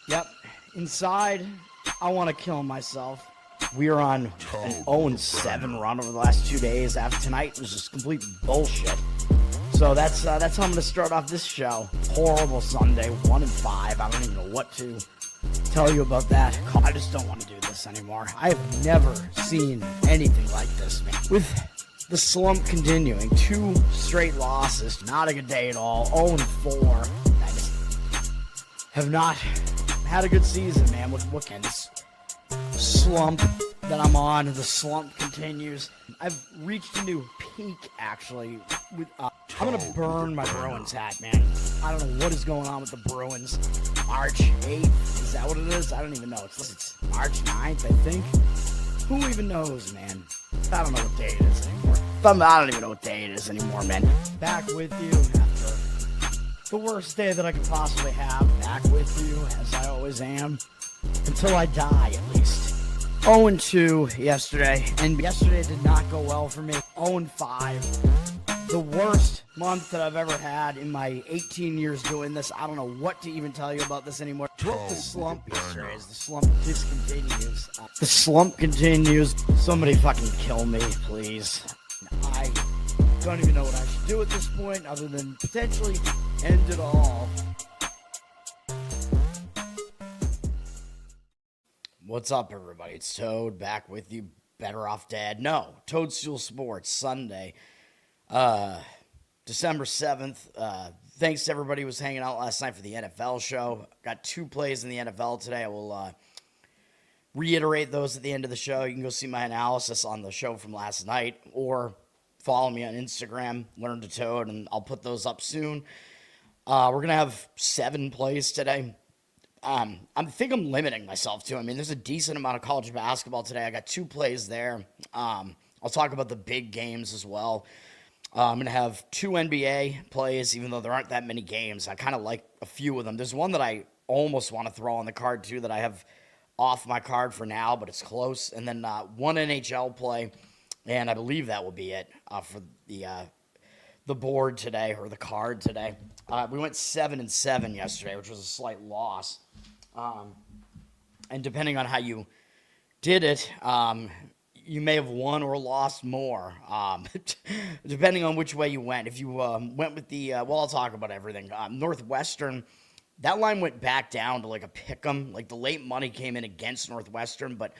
Yep. Inside, I want to kill myself. We are on an 0-7 run over the last 2 days. After tonight was just complete bullshit. So that's how I'm going to start off this show. Horrible Sunday, 1-5. I don't even know what to tell you about that. I just don't want to do this anymore. I have never seen anything like this, man. With the slump continuing, 2 straight losses, not a good day at all. 0-4. I just have not had a good season, man. What can this slump that I'm on? The slump continues. I've reached a new peak, actually. I'm gonna burn my Bruins hat, man. I don't know what is going on with the Bruins. March 8th, is that what it is? I don't even know. It's March 9th, I think. Who even knows, man? I don't know what day it is anymore. I don't even know what day it is anymore, man. Back with you after the worst day that I could possibly have. Back with you, as I always am. Until I die, at least. 0-2 yesterday, and yesterday did not go well for me. 0-5. The worst month that I've ever had in my 18 years doing this. I don't know what to even tell you about this anymore. Broke the slump yesterday as the slump discontinues. The slump continues. Somebody fucking kill me, please. I don't even know what I should do at this point other than potentially end it all. What's up, everybody? It's Toad back with you. Better Off Dead. No, Toadstool Sports, Sunday. December 7th. Thanks to everybody who was hanging out last night for the NFL show. Got 2 plays in the NFL today. I will reiterate those at the end of the show. You can go see my analysis on the show from last night or follow me on Instagram, Learn to Toad, and I'll put those up soon. We're going to have 7 plays today. I think I'm limiting myself to. I mean, there's a decent amount of college basketball today. I got 2 plays there. I'll talk about the big games as well. I'm going to have 2 NBA plays, even though there aren't that many games. I kind of like a few of them. There's one that I almost want to throw on the card, too, that I have off my card for now, but it's close. And then 1 NHL play, and I believe that will be it for the board today, or the card today. We went 7-7 yesterday, which was a slight loss. And depending on how you did it, you may have won or lost more, depending on which way you went. If you went with the, I'll talk about everything. Northwestern, that line went back down to like a pick'em. Like the late money came in against Northwestern, but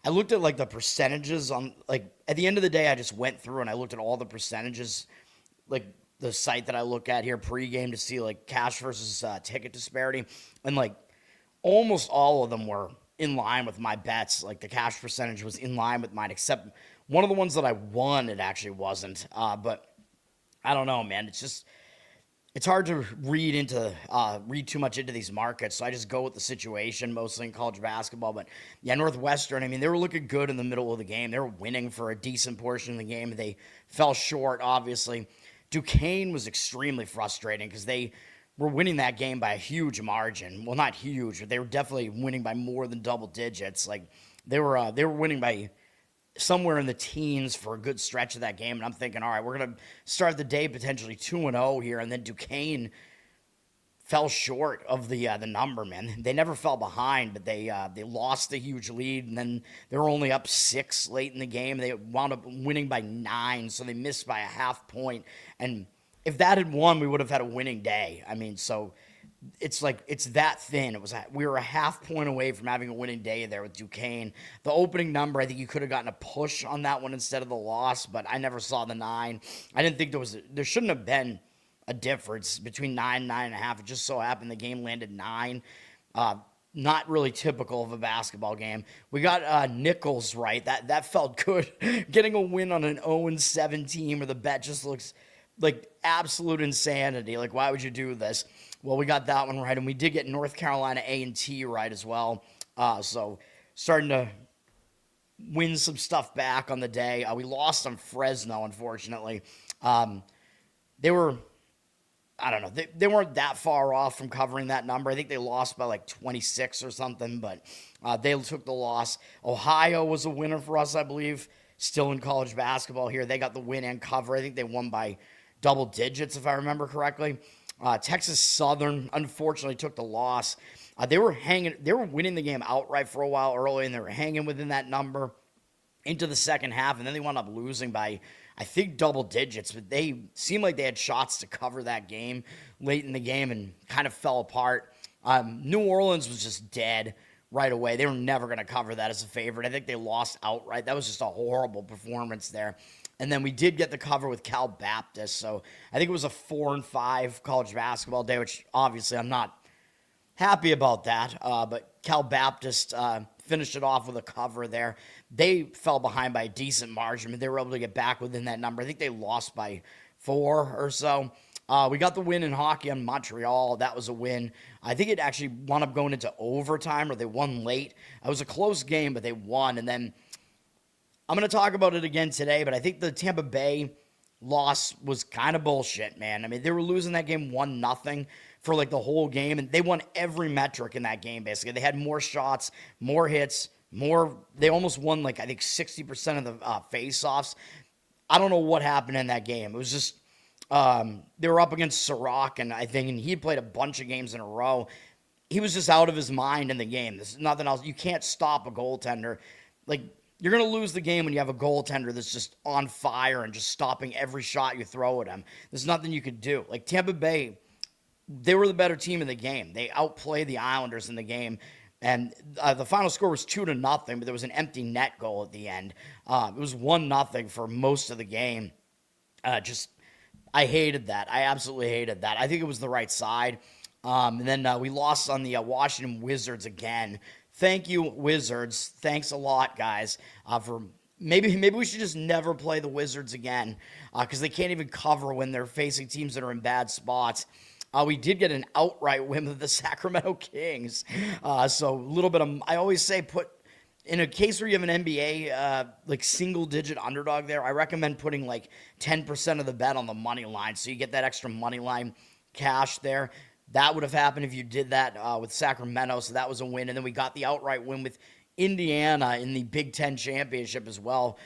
I looked at like the percentages on, like at the end of the day, I just went through and I looked at all the percentages, like the site that I look at here pregame to see like cash versus ticket disparity, and like almost all of them were in line with my bets. Like the cash percentage was in line with mine, except one of the ones that I won, it actually wasn't. But I don't know, man. It's hard to read too much into these markets. So I just go with the situation, mostly in college basketball. But yeah, Northwestern, I mean, they were looking good in the middle of the game. They were winning for a decent portion of the game. They fell short, obviously. Duquesne was extremely frustrating because they were winning that game by a huge margin. Well, not huge, but they were definitely winning by more than double digits. Like they were winning by somewhere in the teens for a good stretch of that game. And I'm thinking, all right, we're gonna start the day potentially 2-0 here, and then Duquesne fell short of the number, man. They never fell behind, but they lost a huge lead, and then they were only up 6 late in the game. They wound up winning by 9, so they missed by a half point. And if that had won, we would have had a winning day. I mean, so it's like it's that thin. We were a half point away from having a winning day there with Duquesne. The opening number, I think you could have gotten a push on that one instead of the loss, but I never saw the 9. I didn't think there shouldn't have been a difference between 9 and 9.5. It just so happened the game landed 9. Not really typical of a basketball game. We got Nichols right. That felt good. Getting a win on an 0-7 team where the bet just looks like absolute insanity. Like, why would you do this? Well, we got that one right, and we did get North Carolina A&T right as well. So starting to win some stuff back on the day. We lost on Fresno, unfortunately. They were, I don't know, they weren't that far off from covering that number. I think they lost by like 26 or something, but they took the loss. Ohio was a winner for us, I believe, still in college basketball here. They got the win and cover. I think they won by double digits, if I remember correctly. Texas Southern, unfortunately, took the loss. They were winning the game outright for a while early, and they were hanging within that number into the second half, and then they wound up losing by, I think, double digits. But they seemed like they had shots to cover that game late in the game and kind of fell apart. New Orleans was just dead right away. They were never going to cover that as a favorite. I think they lost outright. That was just a horrible performance there. And then we did get the cover with Cal Baptist. So I think it was a 4-5 college basketball day, which obviously I'm not happy about that. But Cal Baptist finished it off with a cover there. They fell behind by a decent margin, but they were able to get back within that number. I think they lost by 4 or so. We got the win in hockey on Montreal. That was a win. I think it actually wound up going into overtime, or they won late. It was a close game, but they won. And then I'm going to talk about it again today, but I think the Tampa Bay loss was kind of bullshit, man. I mean, they were losing that game 1-0 for like the whole game, and they won every metric in that game, basically. They had more shots, more hits, they almost won, like, I think 60% of the face-offs. I don't know what happened in that game. It was just, they were up against Sorokin, I think, and he played a bunch of games in a row. He was just out of his mind in the game. There's nothing else. You can't stop a goaltender. Like, you're going to lose the game when you have a goaltender that's just on fire and just stopping every shot you throw at him. There's nothing you could do. Like, Tampa Bay, they were the better team in the game. They outplayed the Islanders in the game. And the final score was 2-0, but there was an empty net goal at the end. It was 1-0 for most of the game. I hated that. I absolutely hated that. I think it was the right side. And then we lost on the Washington Wizards again. Thank you, Wizards. Thanks a lot, guys. For maybe we should just never play the Wizards again, because they can't even cover when they're facing teams that are in bad spots. We did get an outright win with the Sacramento Kings. So a little bit of, I always say, in a case where you have an NBA like single-digit underdog there, I recommend putting like 10% of the bet on the money line, so you get that extra money line cash there. That would have happened if you did that with Sacramento, so that was a win. And then we got the outright win with Indiana in the Big Ten Championship as well.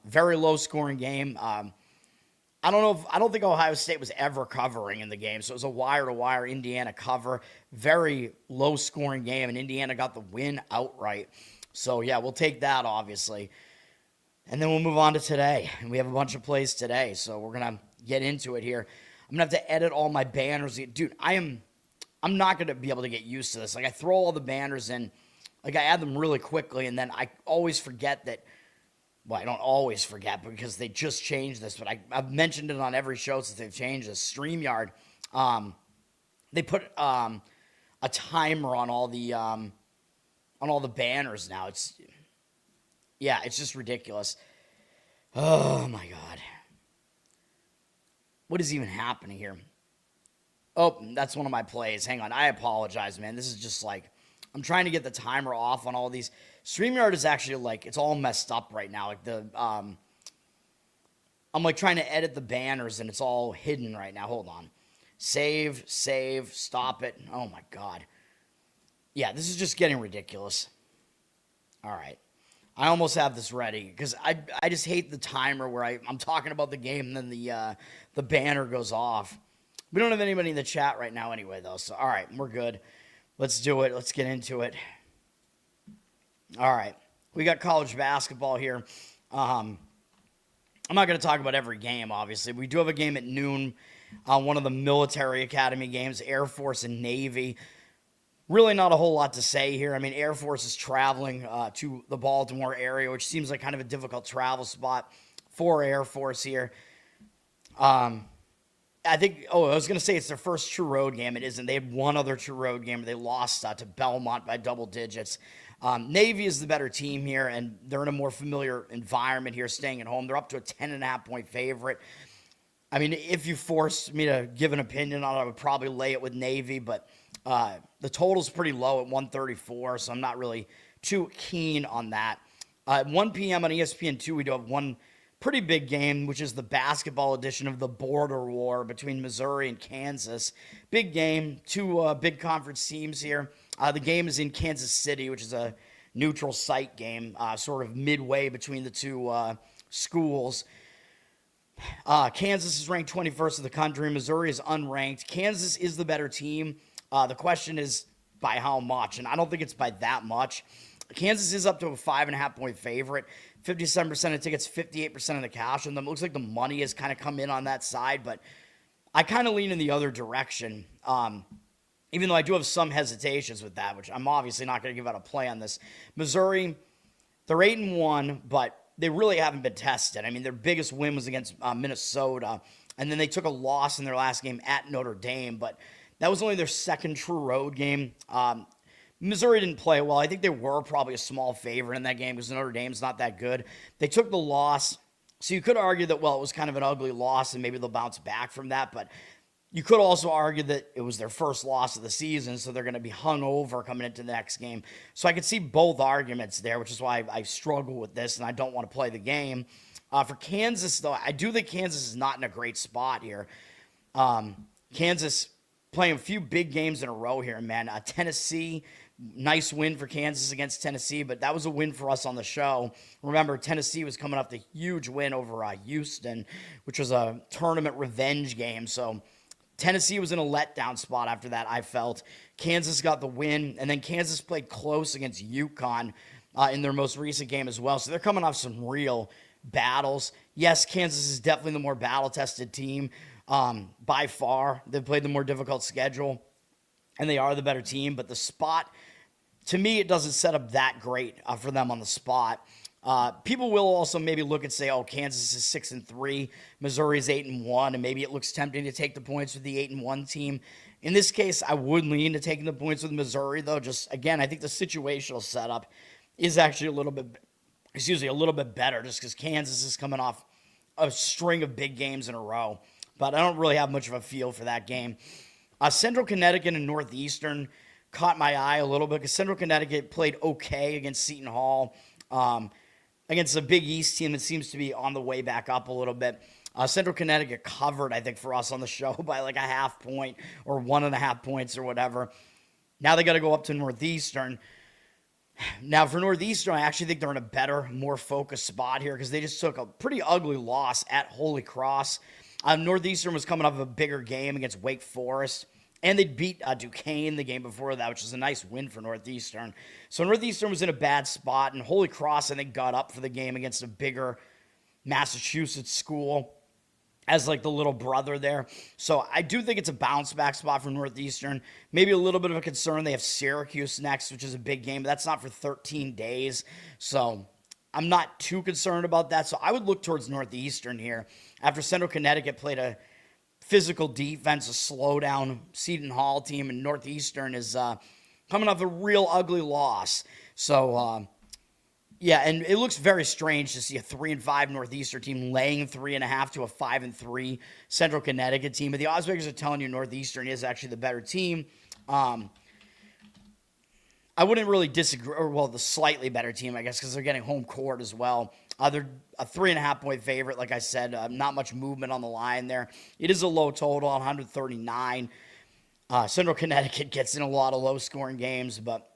Very low-scoring game. I don't think Ohio State was ever covering in the game, so it was a wire-to-wire Indiana cover. Very low-scoring game, and Indiana got the win outright. So, yeah, we'll take that, obviously. And then we'll move on to today. And we have a bunch of plays today, so we're going to get into it here. I'm going to have to edit all my banners. Dude, I'm not going to be able to get used to this. Like, I throw all the banners in. Like, I add them really quickly, and then I always forget that. Well, I don't always forget because they just changed this, but I've mentioned it on every show since they've changed this. StreamYard, they put a timer on all the banners now. It's just ridiculous. Oh, my God. What is even happening here? Oh, that's one of my plays. Hang on. I apologize, man. This is just like, I'm trying to get the timer off on all these. StreamYard is actually like, it's all messed up right now. Like I'm like trying to edit the banners and it's all hidden right now. Hold on. Save, stop it. Oh my God. Yeah, this is just getting ridiculous. All right. I almost have this ready because I just hate the timer where I'm talking about the game and then the banner goes off. We don't have anybody in the chat right now anyway, though. So, all right, we're good. Let's do it. Let's get into it. All right. We got college basketball here. I'm not going to talk about every game, obviously. We do have a game at noon, one of the military academy games, Air Force and Navy. Really not a whole lot to say here. I mean, Air Force is traveling to the Baltimore area, which seems like kind of a difficult travel spot for Air Force here. I was going to say it's their first true road game. It isn't. They had one other true road game. They lost to Belmont by double digits. Navy is the better team here, and they're in a more familiar environment here, staying at home. They're up to a 10.5-point favorite. I mean, if you forced me to give an opinion on it, I would probably lay it with Navy, but the total's pretty low at 134, so I'm not really too keen on that. At 1 p.m. on ESPN2, we do have one pretty big game, which is the basketball edition of the Border War between Missouri and Kansas. Big game, two big conference teams here. The game is in Kansas City, which is a neutral site game, sort of midway between the two schools. Kansas is ranked 21st in the country. Missouri is unranked. Kansas is the better team. The question is, by how much, and I don't think it's by that much. Kansas is up to a 5.5-point favorite. 57% of tickets, 58% of the cash on them. It looks like the money has kind of come in on that side, but I kind of lean in the other direction. Even though I do have some hesitations with that, which I'm obviously not going to give out a play on this. Missouri, they're 8-1, but they really haven't been tested. I mean, their biggest win was against Minnesota, and then they took a loss in their last game at Notre Dame, but that was only their second true road game. Missouri didn't play well. I think they were probably a small favorite in that game because Notre Dame's not that good. They took the loss, so you could argue that, well, it was kind of an ugly loss, and maybe they'll bounce back from that, but you could also argue that it was their first loss of the season, so they're going to be hung over coming into the next game. So I could see both arguments there, which is why I struggle with this, and I don't want to play the game. For Kansas, though, I do think Kansas is not in a great spot here. Kansas playing a few big games in a row here, man. Tennessee, nice win for Kansas against Tennessee, but that was a win for us on the show. Remember, Tennessee was coming off the huge win over Houston, which was a tournament revenge game, so Tennessee was in a letdown spot after that, I felt. Kansas got the win, and then Kansas played close against UConn in their most recent game as well. So they're coming off some real battles. Yes, Kansas is definitely the more battle-tested team by far. They've played the more difficult schedule, and they are the better team. But the spot, to me, it doesn't set up that great for them on the spot. People will also maybe look and say, oh, Kansas is 6-3, Missouri is 8-1, and maybe it looks tempting to take the points with the 8-1 team. In this case, I would lean to taking the points with Missouri, though. Just, again, I think the situational setup is actually a little bit better, just because Kansas is coming off a string of big games in a row. But I don't really have much of a feel for that game. Central Connecticut and Northeastern caught my eye a little bit, because Central Connecticut played okay against Seton Hall. Against a Big East team that seems to be on the way back up a little bit. Central Connecticut covered, I think, for us on the show by like a half point or 1.5 points or whatever. Now they got to go up to Northeastern. Now, for Northeastern, I actually think they're in a better, more focused spot here because they just took a pretty ugly loss at Holy Cross. Northeastern was coming off of a bigger game against Wake Forest. And they beat Duquesne the game before that, which was a nice win for Northeastern. So Northeastern was in a bad spot, and Holy Cross, I think, got up for the game against a bigger Massachusetts school as like the little brother there. So I do think it's a bounce-back spot for Northeastern. Maybe a little bit of a concern. They have Syracuse next, which is a big game, but that's not for 13 days. So I'm not too concerned about that. So I would look towards Northeastern here after Central Connecticut played a physical defense, a slow-down Seton Hall team, and Northeastern is coming off a real ugly loss. So, yeah, and it looks very strange to see a 3-5 Northeastern team laying 3.5 to a 5-3 Central Connecticut team. But the odds makers are telling you Northeastern is actually the better team. I wouldn't really disagree, or well, the slightly better team, I guess, because they're getting home court as well. They're a 3.5-point favorite, like I said. Not much movement on the line there. It is a low total, 139. Central Connecticut gets in a lot of low-scoring games, but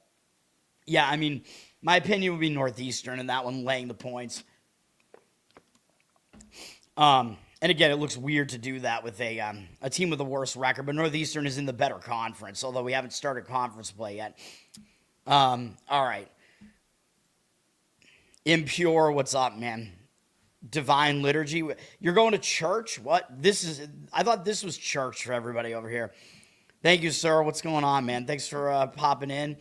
yeah, I mean, my opinion would be Northeastern in that one, laying the points. And again, it looks weird to do that with a team with a worse record, but Northeastern is in the better conference, although we haven't started conference play yet. All right. Impure, what's up, man? Divine Liturgy. You're going to church? What? I thought this was church for everybody over here. Thank you, sir. What's going on, man? Thanks for popping in.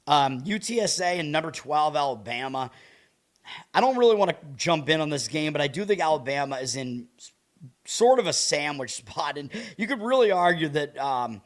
UTSA and number 12, Alabama. I don't really want to jump in on this game, but I do think Alabama is in sort of a sandwich spot. And you could really argue that,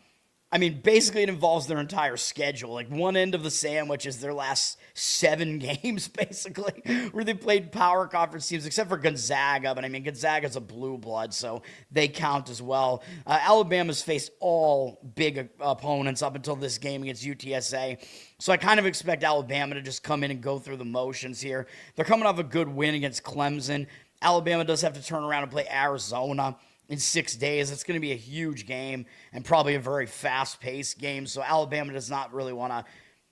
basically it involves their entire schedule. Like one end of the sandwich is their last 7 games, basically, where they played power conference teams, except for Gonzaga. But Gonzaga's a blue blood, so they count as well. Alabama's faced all big opponents up until this game against UTSA. So I kind of expect Alabama to just come in and go through the motions here. They're coming off a good win against Clemson. Alabama does have to turn around and play Arizona in 6 days. It's going to be a huge game and probably a very fast-paced game. So Alabama does not really want to,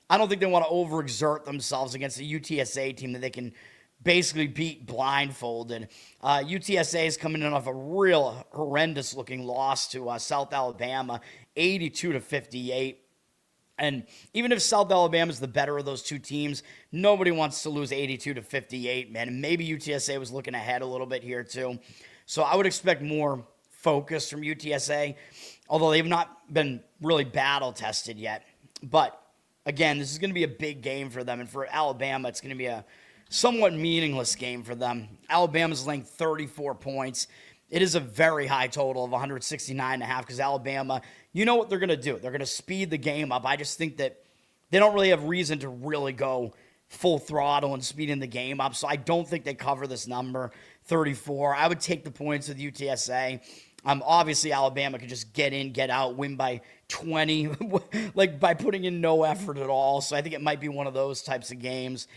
I don't think they want to overexert themselves against a UTSA team that they can basically beat blindfolded. UTSA is coming in off a real horrendous-looking loss to South Alabama, 82-58. And even if South Alabama is the better of those two teams, nobody wants to lose 82-58, man. And maybe UTSA was looking ahead a little bit here too. So I would expect more focus from UTSA, although they've not been really battle tested yet. But again, this is going to be a big game for them. And for Alabama, it's going to be a somewhat meaningless game for them. Alabama's laying 34 points. It is a very high total of 169.5 because Alabama, you know what they're going to do. They're going to speed the game up. I just think that they don't really have reason to really go full throttle and speeding the game up. So I don't think they cover this number, 34. I would take the points with UTSA. Obviously, Alabama could just get in, get out, win by 20, like by putting in no effort at all. So I think it might be one of those types of games.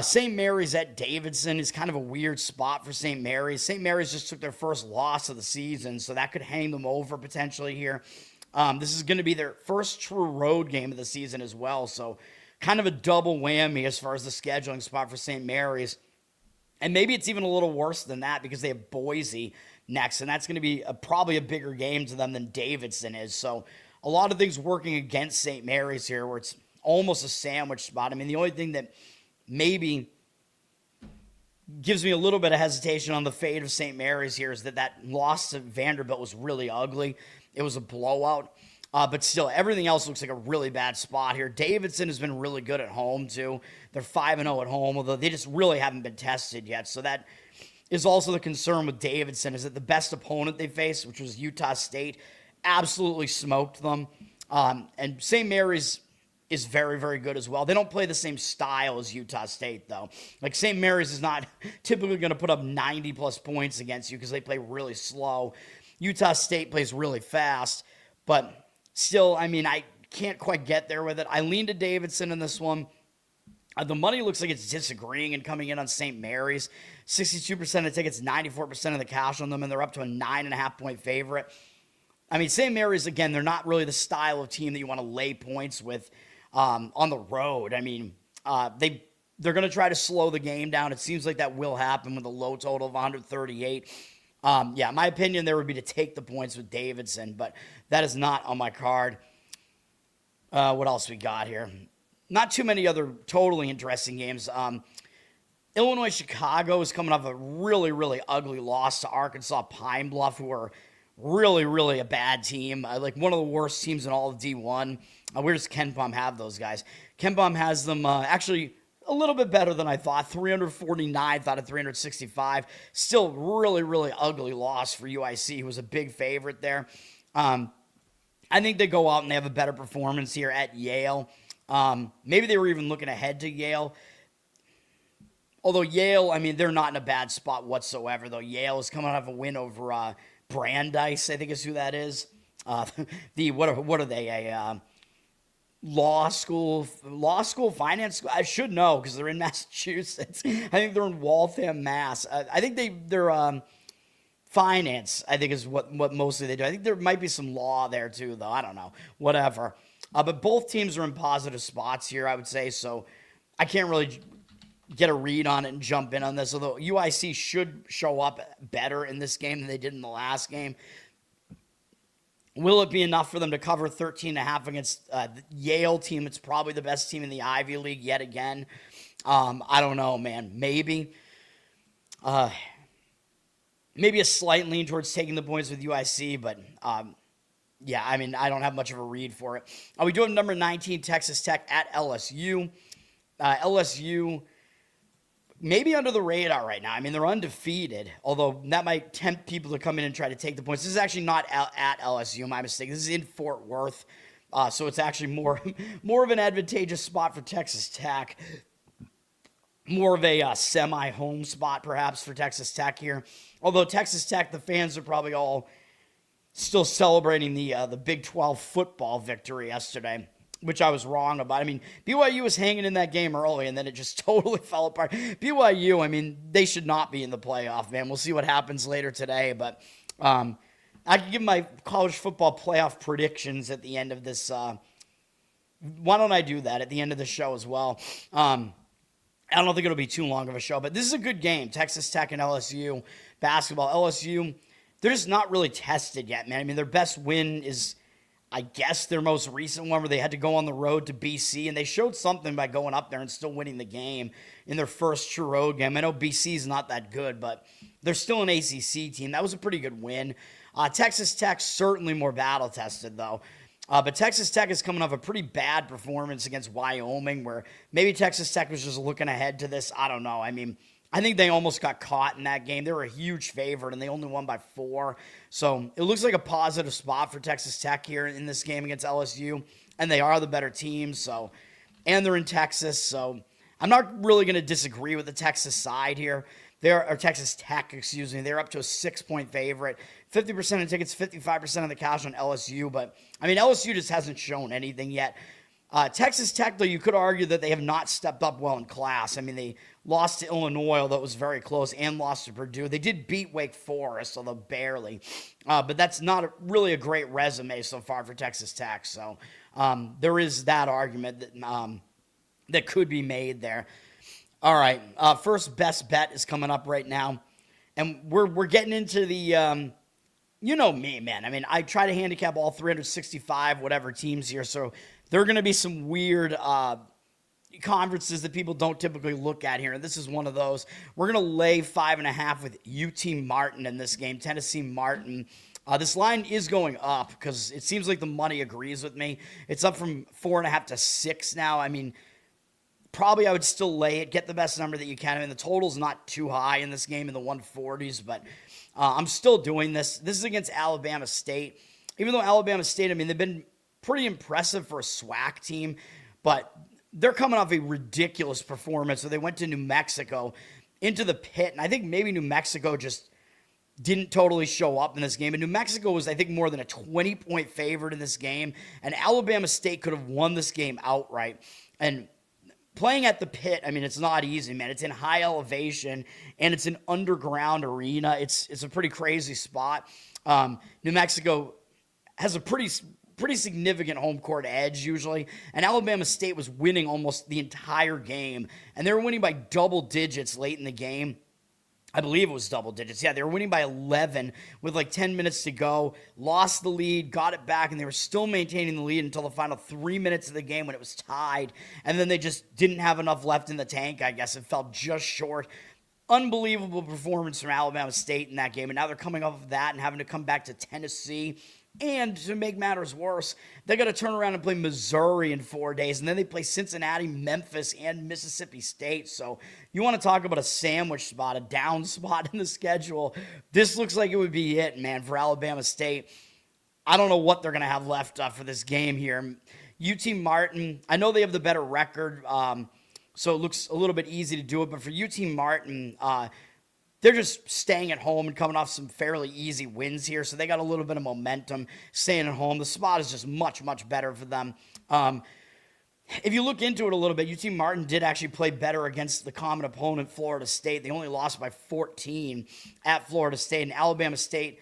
St. Mary's at Davidson is kind of a weird spot for St. Mary's. St. Mary's just took their first loss of the season, so that could hang them over potentially here. This is going to be their first true road game of the season as well, so kind of a double whammy as far as the scheduling spot for St. Mary's. And maybe it's even a little worse than that because they have Boise next, and that's going to be probably a bigger game to them than Davidson is. So a lot of things working against St. Mary's here where it's almost a sandwich spot. I mean, the only thing that maybe gives me a little bit of hesitation on the fate of St. Mary's here is that loss to Vanderbilt was really ugly. It was a blowout. But still, everything else looks like a really bad spot here. Davidson has been really good at home, too. They're 5-0 at home, although they just really haven't been tested yet. So that is also the concern with Davidson, is that the best opponent they faced, which was Utah State, absolutely smoked them. And St. Mary's is very, very good as well. They don't play the same style as Utah State, though. Like, St. Mary's is not typically going to put up 90-plus points against you because they play really slow. Utah State plays really fast, but still, I mean, I can't quite get there with it. I lean to Davidson in this one. The money looks like it's disagreeing and coming in on St. Mary's. 62% of tickets, 94% of the cash on them, and they're up to a 9.5-point favorite. I mean, St. Mary's, again, they're not really the style of team that you want to lay points with on the road. I mean, they're going to try to slow the game down. It seems like that will happen with a low total of 138. Yeah, my opinion there would be to take the points with Davidson, but that is not on my card. What else we got here? Not too many other totally interesting games. Illinois-Chicago is coming off a really, really ugly loss to Arkansas Pine Bluff, who are really, really a bad team. Like one of the worst teams in all of D1. Where does KenPom have those guys? KenPom has them actually a little bit better than I thought. 349th out of 365. Still really, really ugly loss for UIC, who was a big favorite there. I think they go out and they have a better performance here at Yale. Maybe they were even looking ahead to Yale. Although Yale, I mean, they're not in a bad spot whatsoever, though. Yale is coming off a win over Brandeis, I think is who that is. What are they? A law school, finance school? I should know because they're in Massachusetts. I think they're in Waltham, Mass. I think they're finance, I think, is what mostly they do. I think there might be some law there too, though. I don't know. Whatever. But both teams are in positive spots here, I would say. So I can't really get a read on it and jump in on this, although UIC should show up better in this game than they did in the last game. Will it be enough for them to cover 13.5 against the Yale team? It's probably the best team in the Ivy League yet again. I don't know, man. Maybe. Maybe a slight lean towards taking the points with UIC, but yeah, I mean, I don't have much of a read for it. We do have number 19, Texas Tech at LSU. LSU maybe under the radar right now. I mean, they're undefeated, although that might tempt people to come in and try to take the points. This is actually not at LSU, my mistake. This is in Fort Worth, so it's actually more of an advantageous spot for Texas Tech. More of a semi-home spot, perhaps, for Texas Tech here. Although Texas Tech, the fans are probably all still celebrating the Big 12 football victory yesterday, which I was wrong about. I mean, BYU was hanging in that game early, and then it just totally fell apart. BYU, I mean, they should not be in the playoff, man. We'll see what happens later today, but I can give my college football playoff predictions at the end of this. Why don't I do that at the end of the show as well? I don't think it'll be too long of a show, but this is a good game. Texas Tech and LSU basketball. LSU, they're just not really tested yet, man. I mean, their best win is, I guess, their most recent one where they had to go on the road to BC, and they showed something by going up there and still winning the game in their first true road game. I know BC is not that good, but they're still an ACC team. That was a pretty good win. Texas Tech, certainly more battle-tested, though. But Texas Tech is coming off a pretty bad performance against Wyoming, where maybe Texas Tech was just looking ahead to this. I don't know. I mean, I think they almost got caught in that game. They were a huge favorite, and they only won by 4. So it looks like a positive spot for Texas Tech here in this game against LSU, and they are the better team. So, and they're in Texas, so I'm not really going to disagree with the Texas side here. Or Texas Tech, excuse me. They're up to a 6-point favorite. 50% of tickets, 55% of the cash on LSU. But, I mean, LSU just hasn't shown anything yet. Texas Tech, though, you could argue that they have not stepped up well in class. I mean, they lost to Illinois, although it was very close, and lost to Purdue. They did beat Wake Forest, although barely. But that's not really a great resume so far for Texas Tech. So there is that argument that could be made there. All right, first best bet is coming up right now. And we're getting into the... you know me, man. I mean, I try to handicap all 365 whatever teams here, so there are going to be some weird conferences that people don't typically look at here, and this is one of those. We're going to lay 5.5 with UT Martin in this game, Tennessee Martin. This line is going up because it seems like the money agrees with me. It's up from 4.5 to 6 now. I mean, probably I would still lay it, get the best number that you can. I mean, the total's not too high in this game in the 140s, but I'm still doing this. This is against Alabama State. Even though Alabama State, I mean, they've been pretty impressive for a SWAC team, but they're coming off a ridiculous performance. So they went to New Mexico into the pit, and I think maybe New Mexico just didn't totally show up in this game. And New Mexico was, I think, more than a 20-point favorite in this game, and Alabama State could have won this game outright. And playing at the pit, I mean, it's not easy, man. It's in high elevation, and it's an underground arena. It's a pretty crazy spot. New Mexico has a pretty significant home court edge usually, and Alabama State was winning almost the entire game, and they were winning by double digits late in the game. I believe it was double digits. Yeah, they were winning by 11 with like 10 minutes to go, lost the lead, got it back, and they were still maintaining the lead until the final 3 minutes of the game when it was tied, and then they just didn't have enough left in the tank, I guess. It fell just short. Unbelievable performance from Alabama State in that game, and now they're coming off of that and having to come back to Tennessee. And to make matters worse, they got to turn around and play Missouri in 4 days, and then they play Cincinnati, Memphis, and Mississippi State. So you want to talk about a sandwich spot, a down spot in the schedule. This looks like it would be it, man, for Alabama State. I don't know what they're going to have left for this game here. UT Martin, I know they have the better record, so it looks a little bit easy to do it. But for UT Martin, they're just staying at home and coming off some fairly easy wins here. So they got a little bit of momentum staying at home. The spot is just much, much better for them. If you look into it a little bit, UT Martin did actually play better against the common opponent, Florida State. They only lost by 14 at Florida State. And Alabama State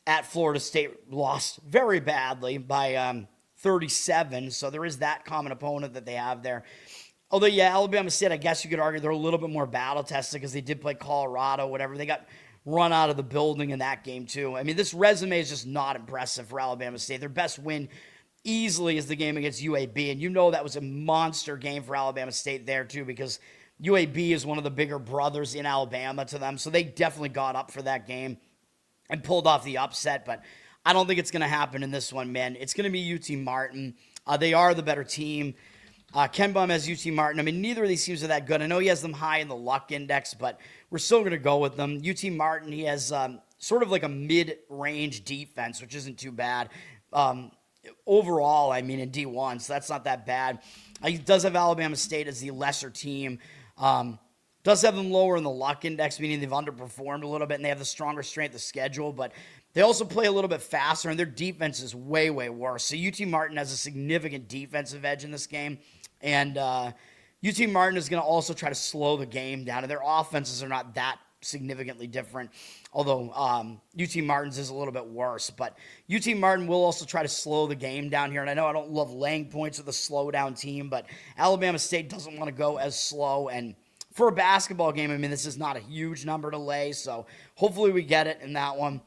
at Florida State lost very badly by 37. So there is that common opponent that they have there. Although, yeah, Alabama State, I guess you could argue they're a little bit more battle-tested because they did play Colorado, whatever. They got run out of the building in that game, too. I mean, this resume is just not impressive for Alabama State. Their best win easily is the game against UAB, and you know that was a monster game for Alabama State there, too, because UAB is one of the bigger brothers in Alabama to them, so they definitely got up for that game and pulled off the upset, but I don't think it's going to happen in this one, man. It's going to be UT Martin. They are the better team. Ken Bum has UT Martin. I mean, neither of these teams are that good. I know he has them high in the luck index, but we're still going to go with them. UT Martin, he has sort of like a mid-range defense, which isn't too bad. Overall, I mean, in D1, so that's not that bad. He does have Alabama State as the lesser team. Does have them lower in the luck index, meaning they've underperformed a little bit, and they have the stronger strength of schedule, but they also play a little bit faster, and their defense is way, way worse. So UT Martin has a significant defensive edge in this game. And UT Martin is going to also try to slow the game down. And their offenses are not that significantly different, although UT Martin's is a little bit worse. But UT Martin will also try to slow the game down here. And I know I don't love laying points with a slow-down team, but Alabama State doesn't want to go as slow. And for a basketball game, I mean, this is not a huge number to lay. So hopefully we get it in that one.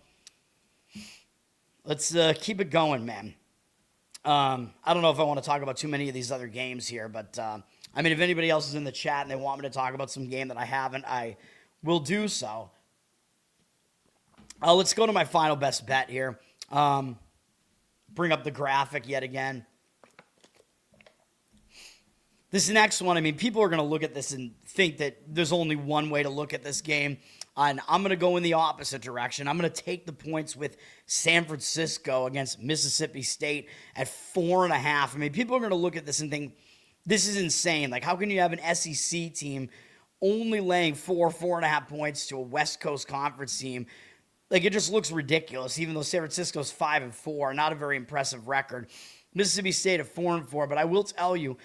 Let's keep it going, man. I don't know if I want to talk about too many of these other games here, but I mean, if anybody else is in the chat and they want me to talk about some game that I haven't, I will do so. Let's go to my final best bet here. Bring up the graphic yet again. This next one, I mean, people are going to look at this and think that there's only one way to look at this game. And I'm going to go in the opposite direction. I'm going to take the points with San Francisco against Mississippi State at 4.5. I mean, people are going to look at this and think, this is insane. Like, how can you have an SEC team only laying 4.5 points to a West Coast Conference team? Like, it just looks ridiculous, even though San Francisco's 5-4, not a very impressive record. Mississippi State at 4-4, but I will tell you,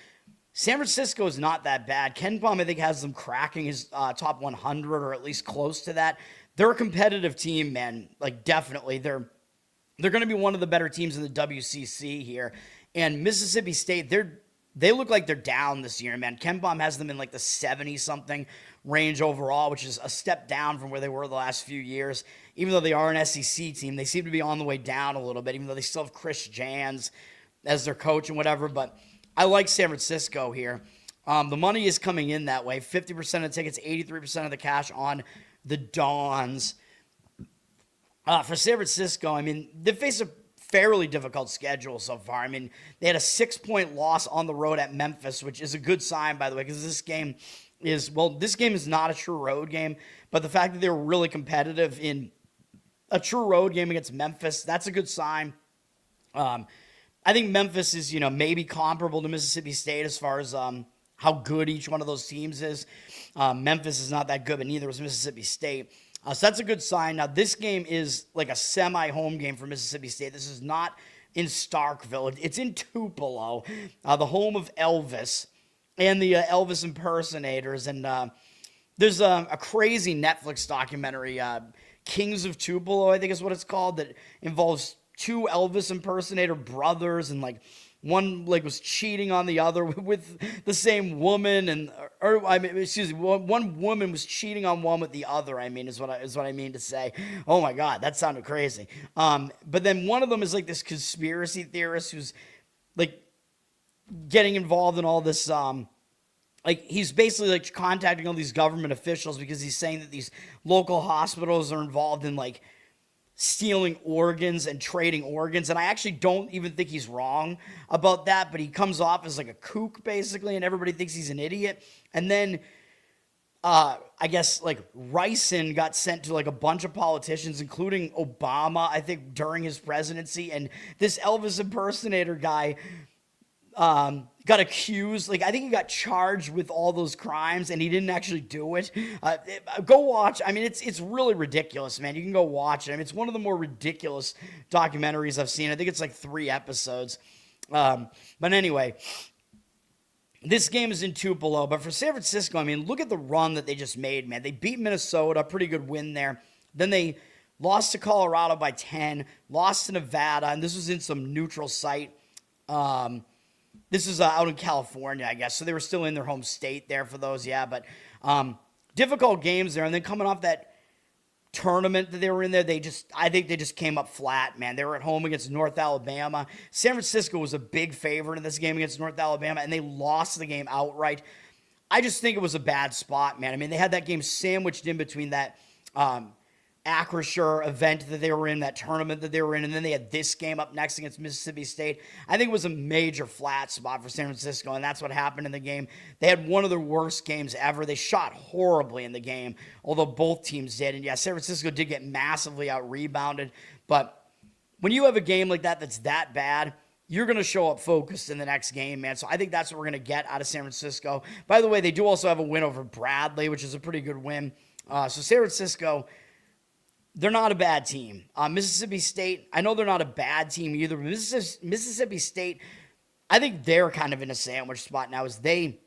San Francisco is not that bad. Ken Pom, I think, has them cracking his top 100 or at least close to that. They're a competitive team, man. Like, definitely. They're going to be one of the better teams in the WCC here. And Mississippi State, they look like they're down this year, man. Ken Pom has them in like the 70-something range overall, which is a step down from where they were the last few years. Even though they are an SEC team, they seem to be on the way down a little bit, even though they still have Chris Jans as their coach and whatever. But I like San Francisco here. The money is coming in that way. 50% of tickets, 83% of the cash on the Dons. For San Francisco, I mean, they face a fairly difficult schedule so far. I mean, they had a 6-point loss on the road at Memphis, which is a good sign, by the way, because this game is not a true road game, but the fact that they were really competitive in a true road game against Memphis, that's a good sign. I think Memphis is, maybe comparable to Mississippi State as far as how good each one of those teams is. Memphis is not that good, but neither is Mississippi State. So that's a good sign. Now, this game is like a semi-home game for Mississippi State. This is not in Starkville. It's in Tupelo, the home of Elvis and the Elvis impersonators. And there's a crazy Netflix documentary, Kings of Tupelo, I think is what it's called, that involves two Elvis impersonator brothers, and like one like was cheating on the other with the same woman, one woman was cheating on one with the other. I mean, is what I mean to say. Oh my God, that sounded crazy. But then one of them is like this conspiracy theorist who's like getting involved in all this. Like, he's basically like contacting all these government officials because he's saying that these local hospitals are involved in like stealing organs and trading organs. And I actually don't even think he's wrong about that, but he comes off as like a kook basically, and everybody thinks he's an idiot. And then I guess like Ricin got sent to like a bunch of politicians, including Obama, I think, during his presidency. And this Elvis impersonator guy got accused, like I think he got charged with all those crimes, and he didn't actually do it. Go watch. I mean, it's really ridiculous, man. You can go watch it. I mean, it's one of the more ridiculous documentaries I've seen. I think it's like 3 episodes. But anyway, this game is in Tupelo. But for San Francisco, I mean, look at the run that they just made, man. They beat Minnesota, pretty good win there. Then they lost to Colorado by 10, lost to Nevada, and this was in some neutral site. This is out in California, I guess. So they were still in their home state there for those, yeah. But difficult games there. And then coming off that tournament that they were in there, I think they just came up flat, man. They were at home against North Alabama. San Francisco was a big favorite in this game against North Alabama, and they lost the game outright. I just think it was a bad spot, man. I mean, they had that game sandwiched in between that Acrisure event that they were in, that tournament that they were in, and then they had this game up next against Mississippi State. I think it was a major flat spot for San Francisco, and that's what happened in the game. They had one of their worst games ever. They shot horribly in the game, although both teams did. And yeah, San Francisco did get massively out-rebounded, but when you have a game like that that's that bad, you're going to show up focused in the next game, man. So I think that's what we're going to get out of San Francisco. By the way, they do also have a win over Bradley, which is a pretty good win. So San Francisco, they're not a bad team. Mississippi State, I know they're not a bad team either. But Mississippi State, I think they're kind of in a sandwich spot now, as they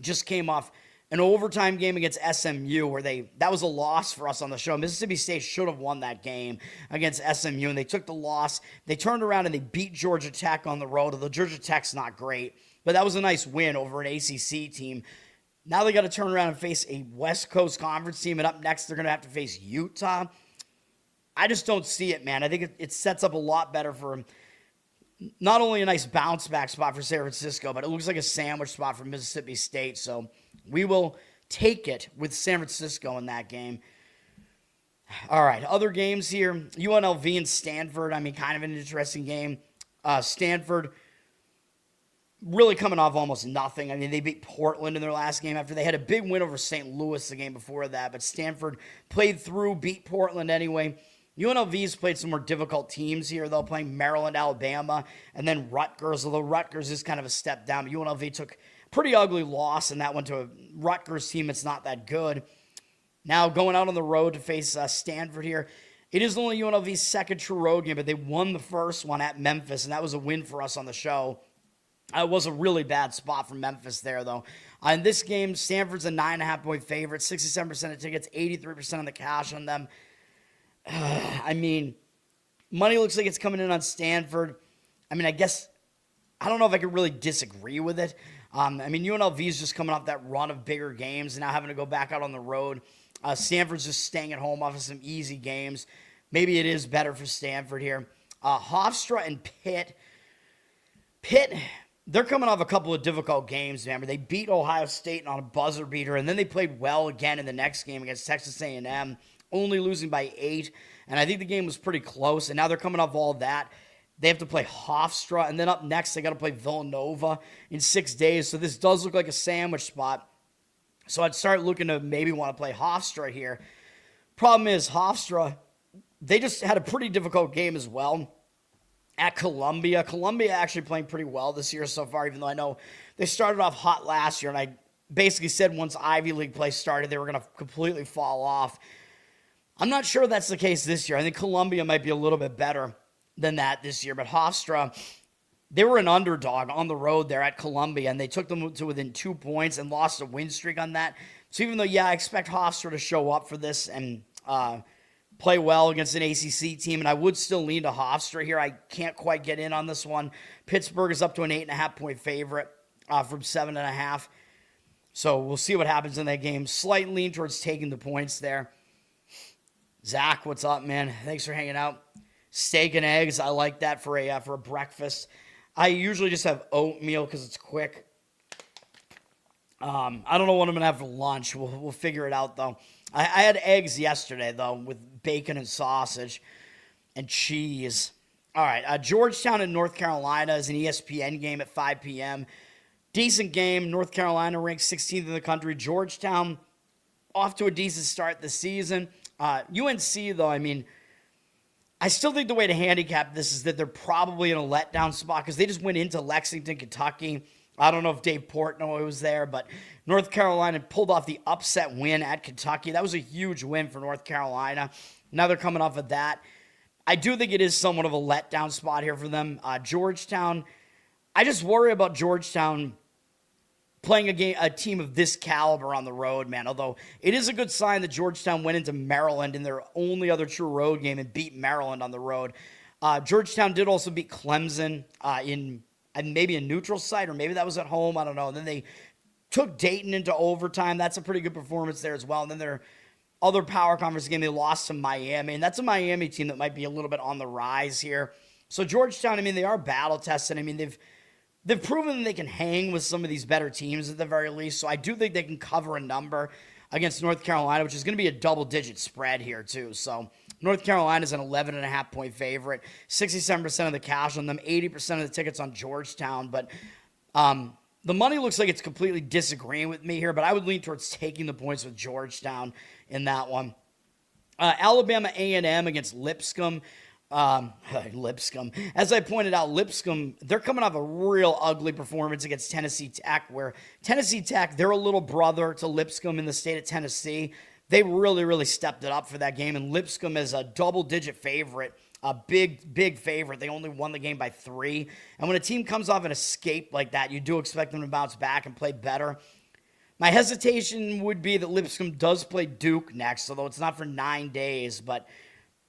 just came off an overtime game against SMU where that was a loss for us on the show. Mississippi State should have won that game against SMU, and they took the loss. They turned around and they beat Georgia Tech on the road, although Georgia Tech's not great. But that was a nice win over an ACC team. Now they got to turn around and face a West Coast Conference team, and up next they're going to have to face Utah. I just don't see it, man. I think it sets up a lot better for not only a nice bounce back spot for San Francisco, but it looks like a sandwich spot for Mississippi State. So we will take it with San Francisco in that game. All right, other games here. UNLV and Stanford. I mean, kind of an interesting game. Stanford really coming off almost nothing. I mean, they beat Portland in their last game after they had a big win over St. Louis the game before that. But Stanford played through, beat Portland anyway. UNLV's played some more difficult teams here, though, playing Maryland, Alabama, and then Rutgers, although Rutgers is kind of a step down. But UNLV took a pretty ugly loss, and that went to a Rutgers team that's not that good. Now going out on the road to face Stanford here. It is only UNLV's second true road game, but they won the first one at Memphis, and that was a win for us on the show. It was a really bad spot for Memphis there, though. In this game, Stanford's a 9.5-point favorite, 67% of tickets, 83% on the cash on them. I mean, money looks like it's coming in on Stanford. I mean, I guess, I don't know if I could really disagree with it. I mean, UNLV is just coming off that run of bigger games and now having to go back out on the road. Stanford's just staying at home off of some easy games. Maybe it is better for Stanford here. Hofstra and Pitt. Pitt, they're coming off a couple of difficult games, man. They beat Ohio State on a buzzer beater, and then they played well again in the next game against Texas A&M, only losing by 8. And I think the game was pretty close, and now they're coming off all that. They have to play Hofstra, and then up next they got to play Villanova in 6 days. So this does look like a sandwich spot. So I'd start looking to maybe want to play Hofstra here. Problem is, Hofstra, they just had a pretty difficult game as well at Columbia. Columbia actually playing pretty well this year so far, even though I know they started off hot last year, and I basically said once Ivy League play started, they were going to completely fall off. I'm not sure that's the case this year. I think Columbia might be a little bit better than that this year, but Hofstra, they were an underdog on the road there at Columbia, and they took them to within 2 points and lost a win streak on that. So even though, I expect Hofstra to show up for this and play well against an ACC team, and I would still lean to Hofstra here. I can't quite get in on this one. Pittsburgh is up to an 8.5-point favorite from 7.5. So we'll see what happens in that game. Slight lean towards taking the points there. Zach, what's up, man? Thanks for hanging out. Steak and eggs, I like that for a breakfast. I usually just have oatmeal because it's quick. I don't know what I'm going to have for lunch. We'll figure it out, though. I had eggs yesterday, though, with bacon and sausage and cheese. All right, Georgetown and North Carolina is an ESPN game at 5 p.m. Decent game. North Carolina ranked 16th in the country. Georgetown off to a decent start this season. UNC, though, I mean, I still think the way to handicap this is that they're probably in a letdown spot because they just went into Lexington, Kentucky. I don't know if Dave Portnoy was there, but North Carolina pulled off the upset win at Kentucky. That was a huge win for North Carolina. Now they're coming off of that. I do think it is somewhat of a letdown spot here for them. Georgetown, I just worry about Georgetown playing a team of this caliber on the road, man. Although it is a good sign that Georgetown went into Maryland in their only other true road game and beat Maryland on the road. Georgetown did also beat Clemson in maybe a neutral site, or maybe that was at home. I don't know. And then they took Dayton into overtime. That's a pretty good performance there as well. And then their other power conference game, they lost to Miami. And that's a Miami team that might be a little bit on the rise here. So Georgetown, I mean, they are battle tested. I mean, they've proven they can hang with some of these better teams at the very least. So I do think they can cover a number against North Carolina, which is going to be a double-digit spread here too. So North Carolina is an 11.5-point favorite, 67% of the cash on them, 80% of the tickets on Georgetown. But the money looks like it's completely disagreeing with me here, but I would lean towards taking the points with Georgetown in that one. Alabama A&M against Lipscomb. Lipscomb. As I pointed out, Lipscomb, they're coming off a real ugly performance against Tennessee Tech, where Tennessee Tech, they're a little brother to Lipscomb in the state of Tennessee. They really, really stepped it up for that game, and Lipscomb is a double-digit favorite, a big favorite. They only won the game by 3. And when a team comes off an escape like that, you do expect them to bounce back and play better. My hesitation would be that Lipscomb does play Duke next, although it's not for 9 days, but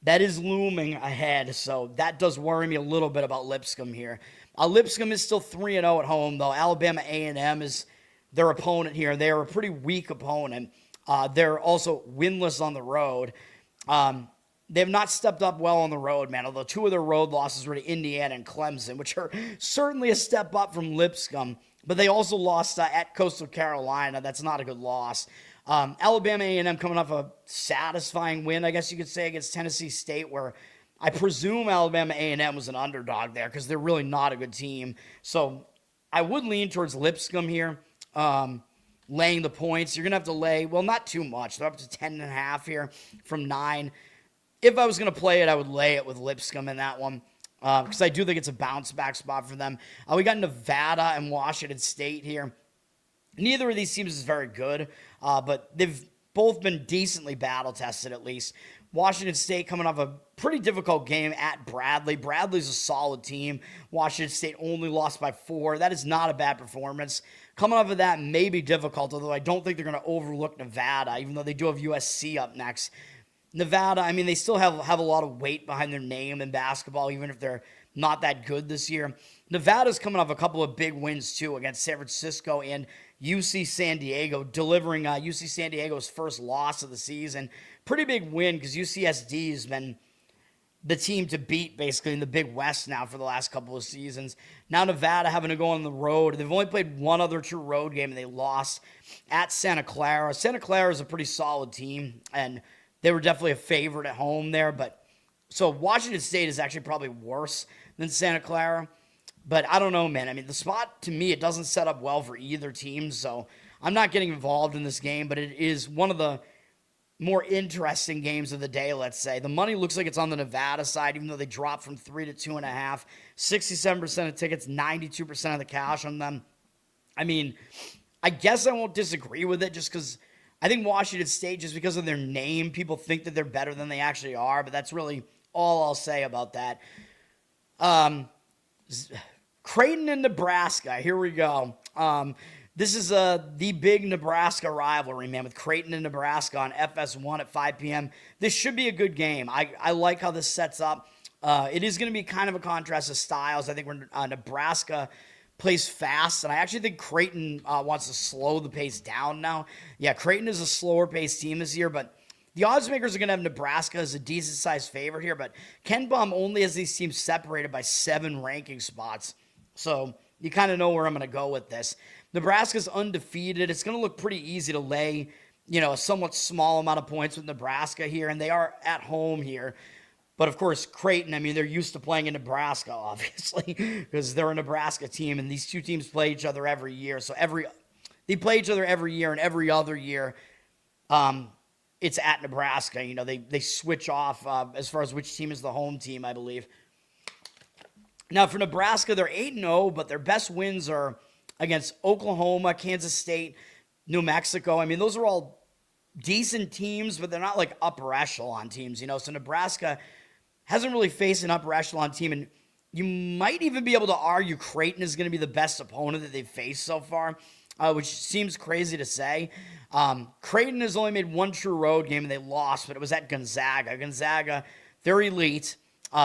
that is looming ahead, so that does worry me a little bit about Lipscomb here. Lipscomb is still 3-0 at home, though. Alabama A&M is their opponent here. They are a pretty weak opponent. They're also winless on the road. they have not stepped up well on the road, man, although 2 of their road losses were to Indiana and Clemson, which are certainly a step up from Lipscomb. But they also lost at Coastal Carolina. That's not a good loss. Alabama A&M coming off a satisfying win, I guess you could say, against Tennessee State, where I presume Alabama A&M was an underdog there because they're really not a good team. So I would lean towards Lipscomb here, laying the points. You're going to have to lay, well, not too much. They're up to 10.5 here from 9. If I was going to play it, I would lay it with Lipscomb in that one because I do think it's a bounce-back spot for them. We got Nevada and Washington State here. Neither of these teams is very good, but they've both been decently battle-tested at least. Washington State coming off a pretty difficult game at Bradley. Bradley's a solid team. Washington State only lost by 4. That is not a bad performance. Coming off of that may be difficult, although I don't think they're going to overlook Nevada, even though they do have USC up next. Nevada, I mean, they still have a lot of weight behind their name in basketball, even if they're not that good this year. Nevada's coming off a couple of big wins, too, against San Francisco and UC San Diego, delivering UC San Diego's first loss of the season. Pretty big win because UCSD has been the team to beat, basically, in the Big West now for the last couple of seasons. Now Nevada having to go on the road. They've only played one other true road game, and they lost at Santa Clara. Santa Clara is a pretty solid team, and they were definitely a favorite at home there. But so Washington State is actually probably worse than Santa Clara. But I don't know, man. I mean, the spot, to me, it doesn't set up well for either team. So I'm not getting involved in this game, but it is one of the more interesting games of the day, let's say. The money looks like it's on the Nevada side, even though they dropped from 3 to 2.5. 67% of tickets, 92% of the cash on them. I mean, I guess I won't disagree with it just because I think Washington State, just because of their name, people think that they're better than they actually are, but that's really all I'll say about that. Creighton and Nebraska, here we go. This is the big Nebraska rivalry, man, with Creighton and Nebraska on FS1 at 5 p.m. This should be a good game. I like how this sets up. It is going to be kind of a contrast of styles. I think Nebraska plays fast, and I actually think Creighton wants to slow the pace down now. Yeah, Creighton is a slower-paced team this year, but the odds makers are going to have Nebraska as a decent-sized favorite here, but Ken Baum only has these teams separated by 7 ranking spots. So you kind of know where I'm going to go with this. Nebraska's undefeated. It's going to look pretty easy to lay, a somewhat small amount of points with Nebraska here, and they are at home here. But, of course, Creighton, I mean, they're used to playing in Nebraska, obviously, because they're a Nebraska team, and these two teams play each other every year. So they play each other every year, and every other year it's at Nebraska. They switch off as far as which team is the home team, I believe. Now, for Nebraska, they're 8-0, but their best wins are against Oklahoma, Kansas State, New Mexico. I mean, those are all decent teams, but they're not like upper echelon teams, So Nebraska hasn't really faced an upper echelon team, and you might even be able to argue Creighton is going to be the best opponent that they've faced so far, which seems crazy to say. Creighton has only made one true road game, and they lost, but it was at Gonzaga. Gonzaga, they're elite.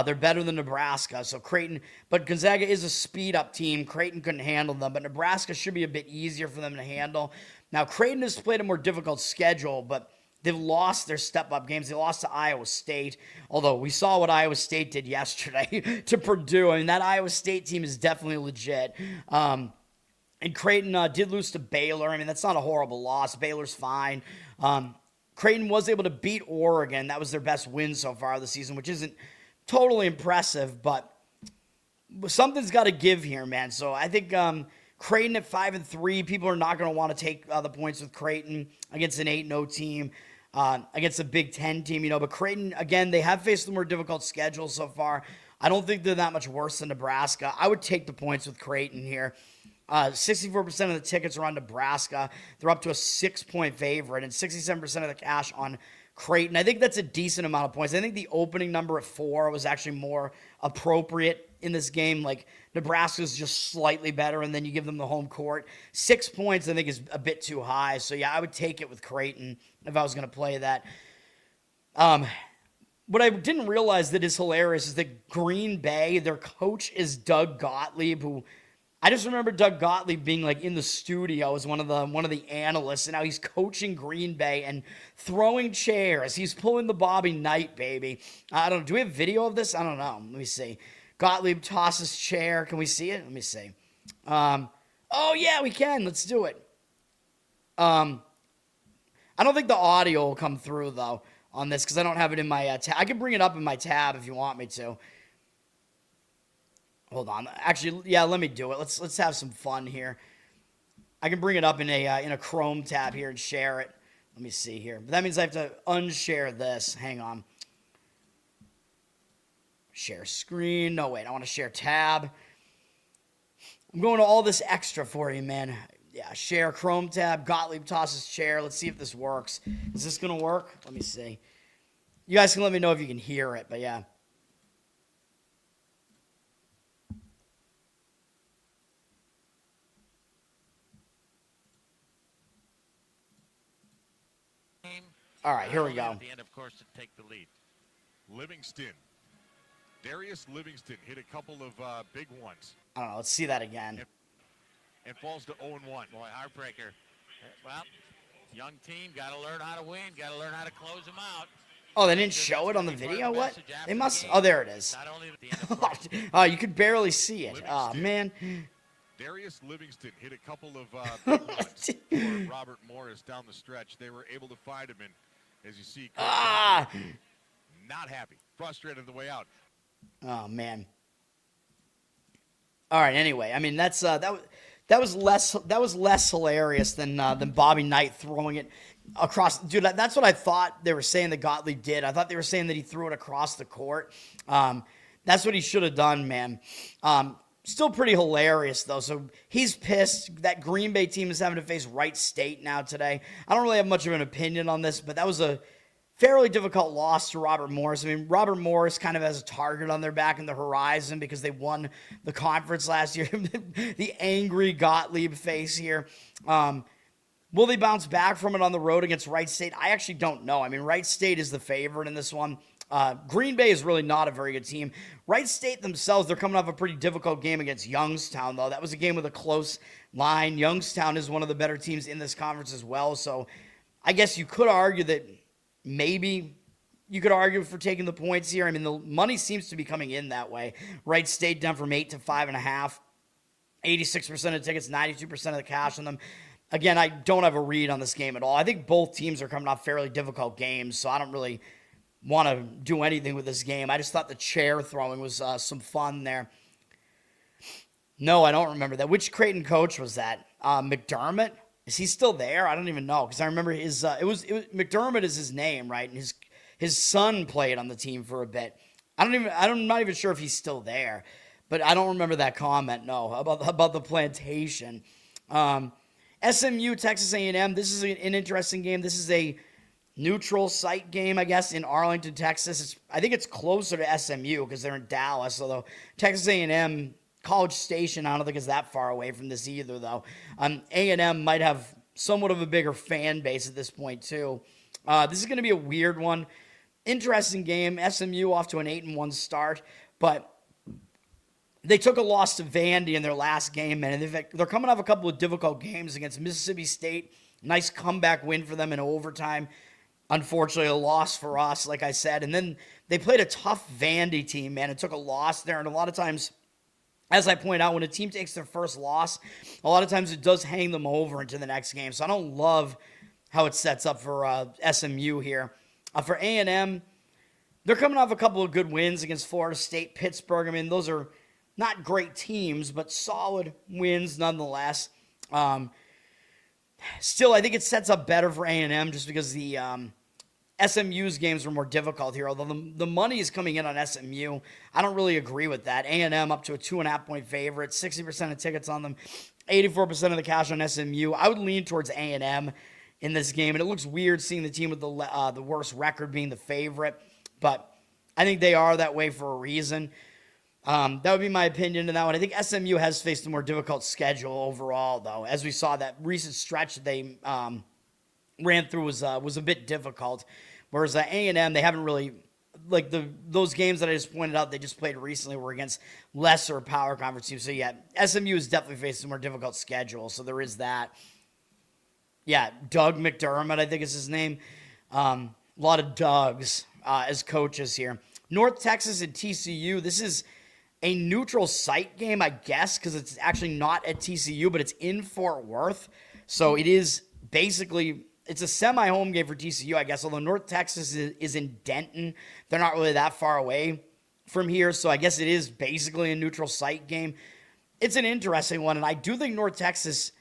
They're better than Nebraska, so Creighton, but Gonzaga is a speed-up team. Creighton couldn't handle them, but Nebraska should be a bit easier for them to handle. Now, Creighton has played a more difficult schedule, but they've lost their step-up games. They lost to Iowa State, although we saw what Iowa State did yesterday to Purdue. I mean, that Iowa State team is definitely legit. And Creighton did lose to Baylor. I mean, that's not a horrible loss. Baylor's fine. Creighton was able to beat Oregon. That was their best win so far this season, which isn't totally impressive, but something's got to give here, man. So I think Creighton at 5-3, people are not going to want to take the points with Creighton against an 8-0 team, against a Big Ten team, But Creighton, again, they have faced a more difficult schedule so far. I don't think they're that much worse than Nebraska. I would take the points with Creighton here. 64% of the tickets are on Nebraska. They're up to a 6-point favorite, and 67% of the cash on Creighton. I think that's a decent amount of points. I think the opening number at 4 was actually more appropriate in this game. Like, Nebraska's just slightly better, and then you give them the home court. 6 points, I think, is a bit too high. So, yeah, I would take it with Creighton if I was going to play that. What I didn't realize that is hilarious is that Green Bay, their coach is Doug Gottlieb, who I just remember Doug Gottlieb being like in the studio as one of the analysts, and now he's coaching Green Bay and throwing chairs. He's pulling the Bobby Knight, baby. I don't know. Do we have video of this? I don't know. Let me see. Gottlieb tosses chair. Can we see it? Let me see. Oh yeah, we can. Let's do it. I don't think the audio will come through though on this because I don't have it in my tab. I can bring it up in my tab if you want me to. Hold on. Actually, yeah, let me do it. Let's have some fun here. I can bring it up in a Chrome tab here and share it. Let me see here. But that means I have to unshare this. Hang on. Share screen. No, wait. I want to share tab. I'm going to all this extra for you, man. Yeah, share Chrome tab. Gottlieb tosses chair. Let's see if this works. Is this going to work? Let me see. You guys can let me know if you can hear it, but yeah. All right, here we go. At the end, of course, to take the lead. Darius Livingston hit a couple of big ones. I don't know. Let's see that again. And falls to 0-1. Boy, heartbreaker. Well, young team, got to learn how to win, got to learn how to close them out. Oh, they didn't show it on the video? What? They must. Oh, there it is. Oh, you could barely see it. Oh, man. Darius Livingston hit a couple of big ones for Robert Morris down the stretch. They were able to find him, and as you see, not happy, frustrated on the way out. Oh man. All right. Anyway, I mean that was less hilarious than Bobby Knight throwing it across. Dude, that's what I thought they were saying that Gottlieb did. I thought they were saying that he threw it across the court. That's what he should have done, man. Still pretty hilarious, though. So he's pissed. That Green Bay team is having to face Wright State now today. I don't really have much of an opinion on this, but that was a fairly difficult loss to Robert Morris. I mean, Robert Morris kind of has a target on their back in the horizon because they won the conference last year. The angry Gottlieb face here. Will they bounce back from it on the road against Wright State? I actually don't know. I mean, Wright State is the favorite in this one. Green Bay is really not a very good team. Wright State themselves, they're coming off a pretty difficult game against Youngstown, though. That was a game with a close line. Youngstown is one of the better teams in this conference as well. So I guess you could argue that maybe you could argue for taking the points here. I mean, the money seems to be coming in that way. Wright State down from 8 to 5.5. 86% of tickets, 92% of the cash on them. Again, I don't have a read on this game at all. I think both teams are coming off fairly difficult games, so I don't really want to do anything with this game. I just thought the chair throwing was some fun there. No, I don't remember that. Which Creighton coach was that? McDermott? Is he still there? I don't even know because I remember his. It was McDermott is his name, right? And his son played on the team for a bit. I'm not even sure if he's still there, but I don't remember that comment. No, about the plantation. SMU Texas A&M. This is an interesting game. This is a neutral site game, I guess, in Arlington, Texas. I think it's closer to SMU because they're in Dallas, although Texas A&M, College Station, I don't think is that far away from this either, though. A&M might have somewhat of a bigger fan base at this point, too. This is going to be a weird one. Interesting game. SMU off to an 8-1 start, but they took a loss to Vandy in their last game, man. And they're coming off a couple of difficult games against Mississippi State. Nice comeback win for them in overtime. Unfortunately, a loss for us, like I said. And then they played a tough Vandy team, man, and took a loss there. And a lot of times, as I point out, when a team takes their first loss, a lot of times it does hang them over into the next game. So I don't love how it sets up for SMU here. For A&M, they're coming off a couple of good wins against Florida State, Pittsburgh. I mean, those are not great teams, but solid wins nonetheless. Still, I think it sets up better for A&M just because the SMU's games were more difficult here, although the money is coming in on SMU. I don't really agree with that. A&M up to a 2.5-point favorite, 60% of tickets on them, 84% of the cash on SMU. I would lean towards A&M in this game, and it looks weird seeing the team with the worst record being the favorite, but I think they are that way for a reason. That would be my opinion in that one. I think SMU has faced a more difficult schedule overall, though. As we saw, that recent stretch that they ran through was a bit difficult. Whereas A&M, they haven't really like those games that I just pointed out, they just played recently were against lesser power conference teams. So yeah, SMU has definitely faced a more difficult schedule. So there is that. Yeah, Doug McDermott, I think is his name. A lot of Dougs as coaches here. North Texas and TCU. This is a neutral site game, I guess, because it's actually not at TCU, but it's in Fort Worth. So it is basically, it's a semi-home game for TCU, I guess, although North Texas is in Denton. They're not really that far away from here, so I guess it is basically a neutral site game. It's an interesting one, and I do think North Texas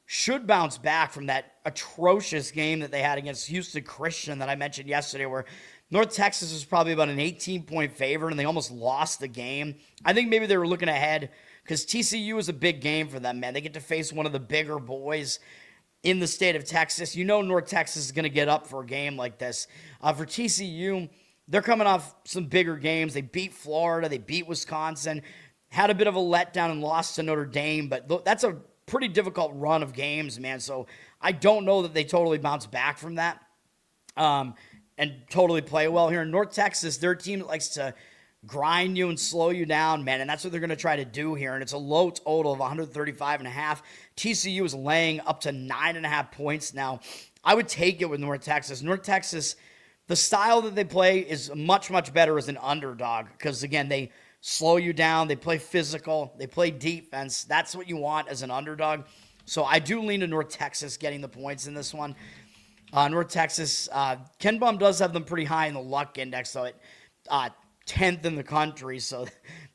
should bounce back from that atrocious game that they had against Houston Christian that I mentioned yesterday, where North Texas was probably about an 18-point favorite, and they almost lost the game. I think maybe they were looking ahead because TCU is a big game for them, man. They get to face one of the bigger boys in the state of Texas. You know North Texas is going to get up for a game like this. For TCU, they're coming off some bigger games. They beat Florida. They beat Wisconsin. Had a bit of a letdown and lost to Notre Dame, but that's a pretty difficult run of games, man. So I don't know that they totally bounce back from that and totally play well here. In North Texas, they're a team that likes to grind you and slow you down, man, and that's what they're going to try to do here. And it's a low total of 135.5. TCU is laying up to 9.5 points now. I would take it with North Texas. North Texas, the style that they play is much, much better as an underdog because, again, they slow you down. They play physical. They play defense. That's what you want as an underdog. So I do lean to North Texas getting the points in this one. North Texas, Ken Bum does have them pretty high in the luck index, though, at 10th in the country. So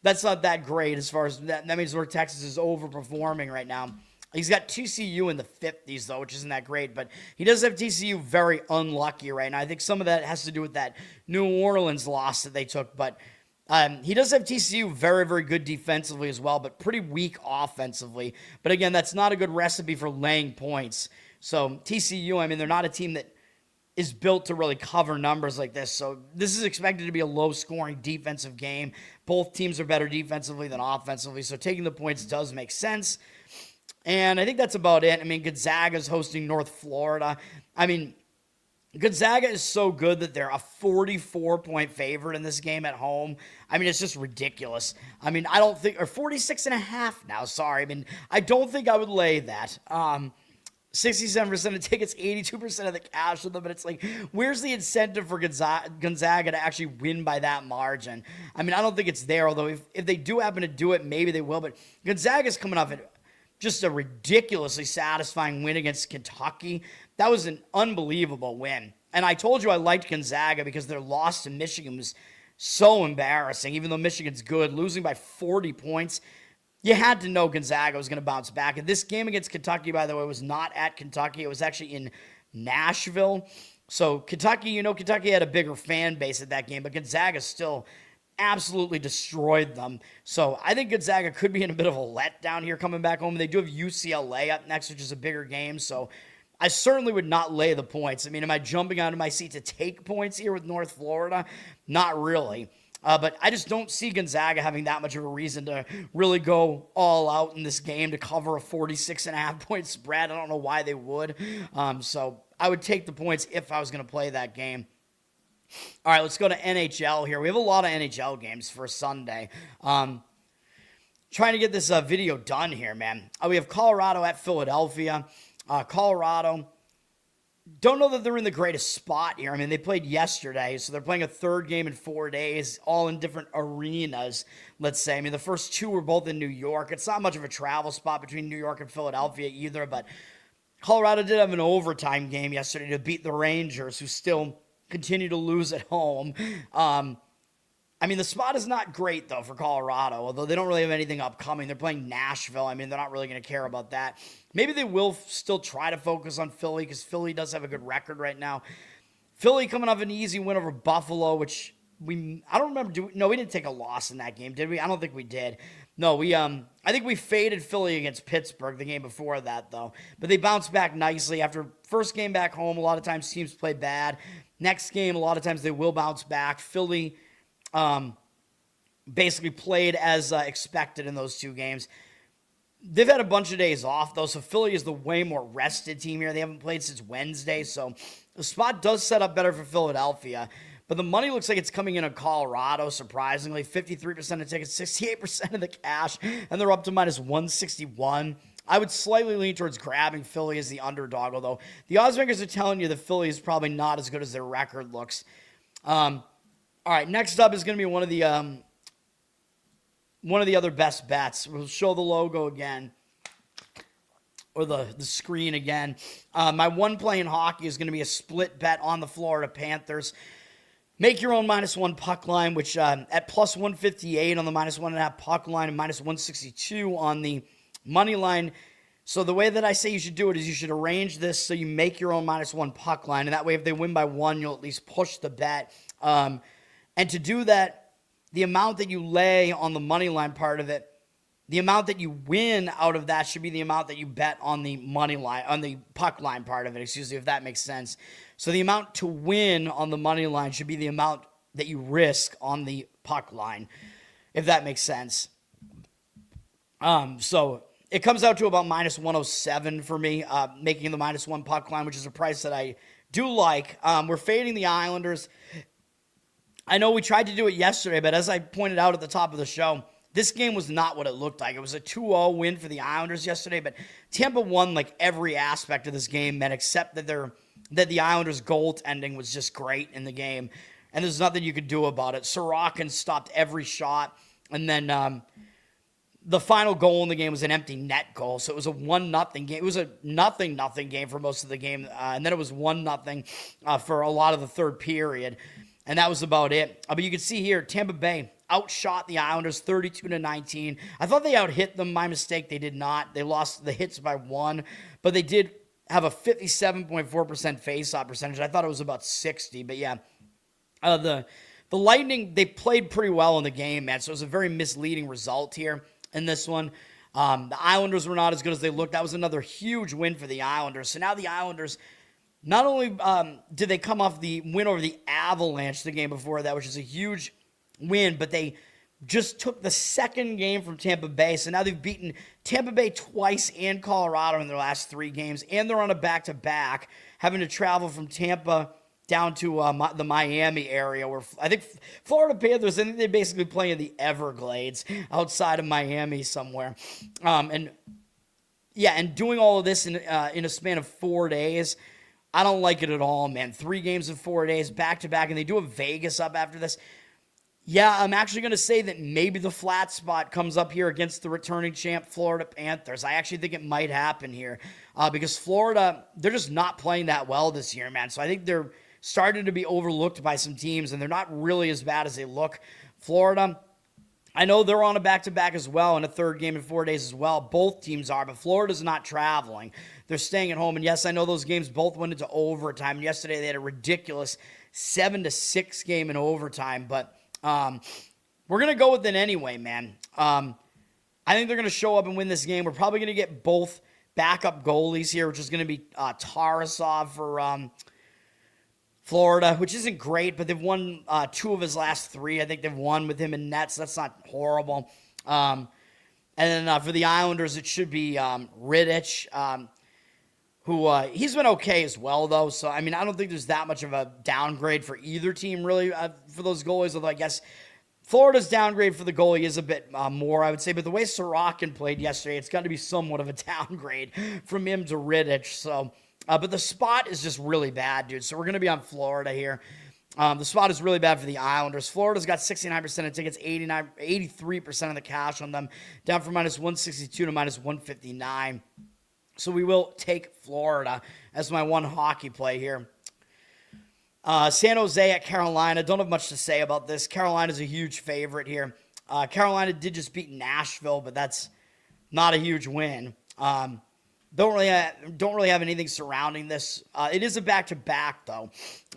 that's not that great as far as that. That means North Texas is overperforming right now. He's got TCU in the 50s, though, which isn't that great. But he does have TCU very unlucky right now. I think some of that has to do with that New Orleans loss that they took. But he does have TCU very, very good defensively as well, but pretty weak offensively. But again, that's not a good recipe for laying points. So TCU, I mean, they're not a team that is built to really cover numbers like this. So this is expected to be a low-scoring defensive game. Both teams are better defensively than offensively, so taking the points does make sense. And I think that's about it. I mean, Gonzaga's hosting North Florida. I mean, Gonzaga is so good that they're a 44-point favorite in this game at home. I mean, it's just ridiculous. I mean, I don't think, or 46.5 now, sorry. I mean, I don't think I would lay that. 67% of tickets, 82% of the cash with them, but it's like, where's the incentive for Gonzaga to actually win by that margin? I mean, I don't think it's there, although if they do happen to do it, maybe they will, but Gonzaga's coming off just a ridiculously satisfying win against Kentucky. That was an unbelievable win. And I told you I liked Gonzaga because their loss to Michigan was so embarrassing, even though Michigan's good, losing by 40 points. You had to know Gonzaga was going to bounce back. And this game against Kentucky, by the way, was not at Kentucky. It was actually in Nashville. So Kentucky, Kentucky had a bigger fan base at that game, but Gonzaga still absolutely destroyed them. So I think Gonzaga could be in a bit of a letdown here coming back home. They do have UCLA up next, which is a bigger game. So I certainly would not lay the points. I mean, am I jumping out of my seat to take points here with North Florida? Not really. But I just don't see Gonzaga having that much of a reason to really go all out in this game to cover a 46.5 point spread. I don't know why they would. So I would take the points if I was going to play that game. All right, let's go to NHL here. We have a lot of NHL games for Sunday. Trying to get this video done here, man. We have Colorado at Philadelphia. Colorado, don't know that they're in the greatest spot here. I mean, they played yesterday, so they're playing a third game in 4 days, all in different arenas, let's say. I mean, the first two were both in New York. It's not much of a travel spot between New York and Philadelphia either, but Colorado did have an overtime game yesterday to beat the Rangers, who still continue to lose at home. I mean, the spot is not great, though, for Colorado, although they don't really have anything upcoming. They're playing Nashville. I mean, they're not really going to care about that. Maybe they will still try to focus on Philly because Philly does have a good record right now. Philly coming off an easy win over Buffalo, which I don't remember. No, we didn't take a loss in that game, did we? I don't think we did. No, I think we faded Philly against Pittsburgh the game before that, though. But they bounced back nicely. After first game back home, a lot of times teams play bad. Next game, a lot of times they will bounce back. Philly basically played as expected in those two games. They've had a bunch of days off, though, so Philly is the way more rested team here. They haven't played since Wednesday, so the spot does set up better for Philadelphia. But the money looks like it's coming in Colorado, surprisingly. 53% of tickets, 68% of the cash, and they're up to minus 161. I would slightly lean towards grabbing Philly as the underdog, although the odds makers are telling you that Philly is probably not as good as their record looks. All right, next up is going to be one of the other best bets. We'll show the logo again, or the screen again. My one play in hockey is going to be a split bet on the Florida Panthers. Make your own -1 puck line, which at plus 158 on the -1.5 puck line and minus 162 on the money line. So the way that I say you should do it is you should arrange this so you make your own -1 puck line. And that way, if they win by 1, you'll at least push the bet. And to do that, the amount that you lay on the money line part of it, the amount that you win out of that should be the amount that you bet on the money line, on the puck line part of it, excuse me, if that makes sense. So the amount to win on the money line should be the amount that you risk on the puck line, if that makes sense. So it comes out to about minus 107 for me, making the -1 puck line, which is a price that I do like. We're fading the Islanders. I know we tried to do it yesterday, but as I pointed out at the top of the show, this game was not what it looked like. It was a 2-0 win for the Islanders yesterday, but Tampa won like every aspect of this game, man, except that the Islanders' goaltending was just great in the game, and there's nothing you could do about it. Sorokin stopped every shot, and then the final goal in the game was an empty net goal, so it was a 1-0 game. It was a nothing game for most of the game, and then it was 1-0 for a lot of the third period, and that was about it. But you can see here, Tampa Bay outshot the Islanders 32-19. I thought they outhit them. My mistake, they did not. They lost the hits by 1, but they did have a 57.4% face-off percentage. I thought it was about 60, but yeah. The Lightning, they played pretty well in the game, man, so it was a very misleading result here in this one. The Islanders were not as good as they looked. That was another huge win for the Islanders. So now the Islanders, not only did they come off the win over the Avalanche the game before that, which is a huge win, but they just took the second game from Tampa Bay. So now they've beaten Tampa Bay twice and Colorado in their last 3 games, and they're on a back-to-back, having to travel from Tampa down to the Miami area, where I think Florida Panthers, I think they basically play in the Everglades outside of Miami somewhere. And doing all of this in a span of 4 days, I don't like it at all, man. 3 games in 4 days, back-to-back, and they do have Vegas up after this. Yeah, I'm actually going to say that maybe the flat spot comes up here against the returning champ Florida Panthers. I actually think it might happen here because Florida, they're just not playing that well this year, man. So I think they're starting to be overlooked by some teams, and they're not really as bad as they look. Florida, I know they're on a back-to-back as well, and a third game in 4 days as well. Both teams are, but Florida's not traveling. They're staying at home, and yes, I know those games both went into overtime. Yesterday, they had a ridiculous 7-6 game in overtime, but we're going to go with it anyway, man. I think they're going to show up and win this game. We're probably going to get both backup goalies here, which is going to be Tarasov for Florida, which isn't great, but they've won 2 of his last 3. I think they've won with him in nets. That's not horrible. And then for the Islanders, it should be Rittich, who he's been okay as well, though. So, I mean, I don't think there's that much of a downgrade for either team, really, for those goalies, although I guess Florida's downgrade for the goalie is a bit more, I would say. But the way Sorokin played yesterday, it's got to be somewhat of a downgrade from him to Rittich. So, but the spot is just really bad, dude. So we're going to be on Florida here. The spot is really bad for the Islanders. Florida's got 69% of tickets, 83% of the cash on them, down from minus 162 to minus 159. So we will take Florida as my one hockey play here. San Jose at Carolina. Don't have much to say about this. Carolina's a huge favorite here. Carolina did just beat Nashville, but that's not a huge win. Don't really have anything surrounding this. It is a back-to-back, though,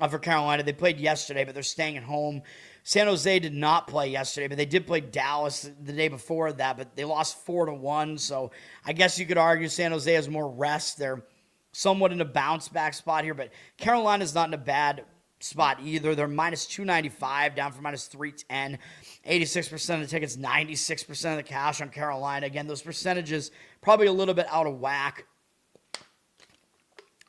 for Carolina. They played yesterday, but they're staying at home. San Jose did not play yesterday, but they did play Dallas the day before that, but they lost 4-1, so I guess you could argue San Jose has more rest. They're somewhat in a bounce-back spot here, but Carolina's not in a bad spot either. They're minus 295, down from minus 310. 86% of the tickets, 96% of the cash on Carolina. Again, those percentages probably a little bit out of whack.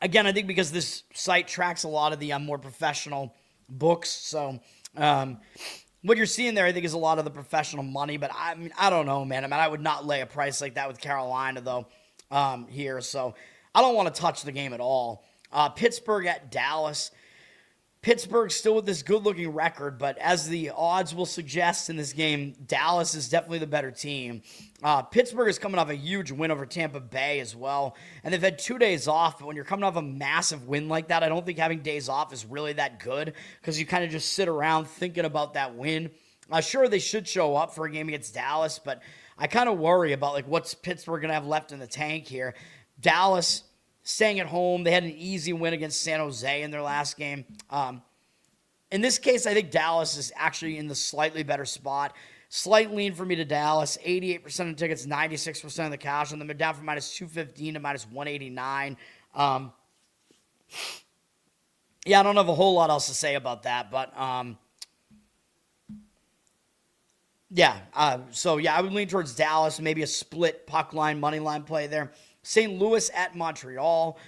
Again, I think because this site tracks a lot of the more professional books. So what you're seeing there, I think, is a lot of the professional money. But I mean, I don't know, man. I mean, I would not lay a price like that with Carolina, though, here. So I don't want to touch the game at all. Pittsburgh at Dallas. Pittsburgh still with this good-looking record, but as the odds will suggest in this game, Dallas is definitely the better team. Pittsburgh is coming off a huge win over Tampa Bay as well, and they've had 2 days off, but when you're coming off a massive win like that, I don't think having days off is really that good because you kind of just sit around thinking about that win. Sure, they should show up for a game against Dallas, but I kind of worry about like what's Pittsburgh going to have left in the tank here. Dallas staying at home. They had an easy win against San Jose in their last game. In this case, I think Dallas is actually in the slightly better spot. Slight lean for me to Dallas. 88% of tickets, 96% of the cash on them. They're down from minus 215 to minus 189. Yeah, I don't have a whole lot else to say about that, but so I would lean towards Dallas, maybe a split puck line, money line play there. St. Louis at Montreal.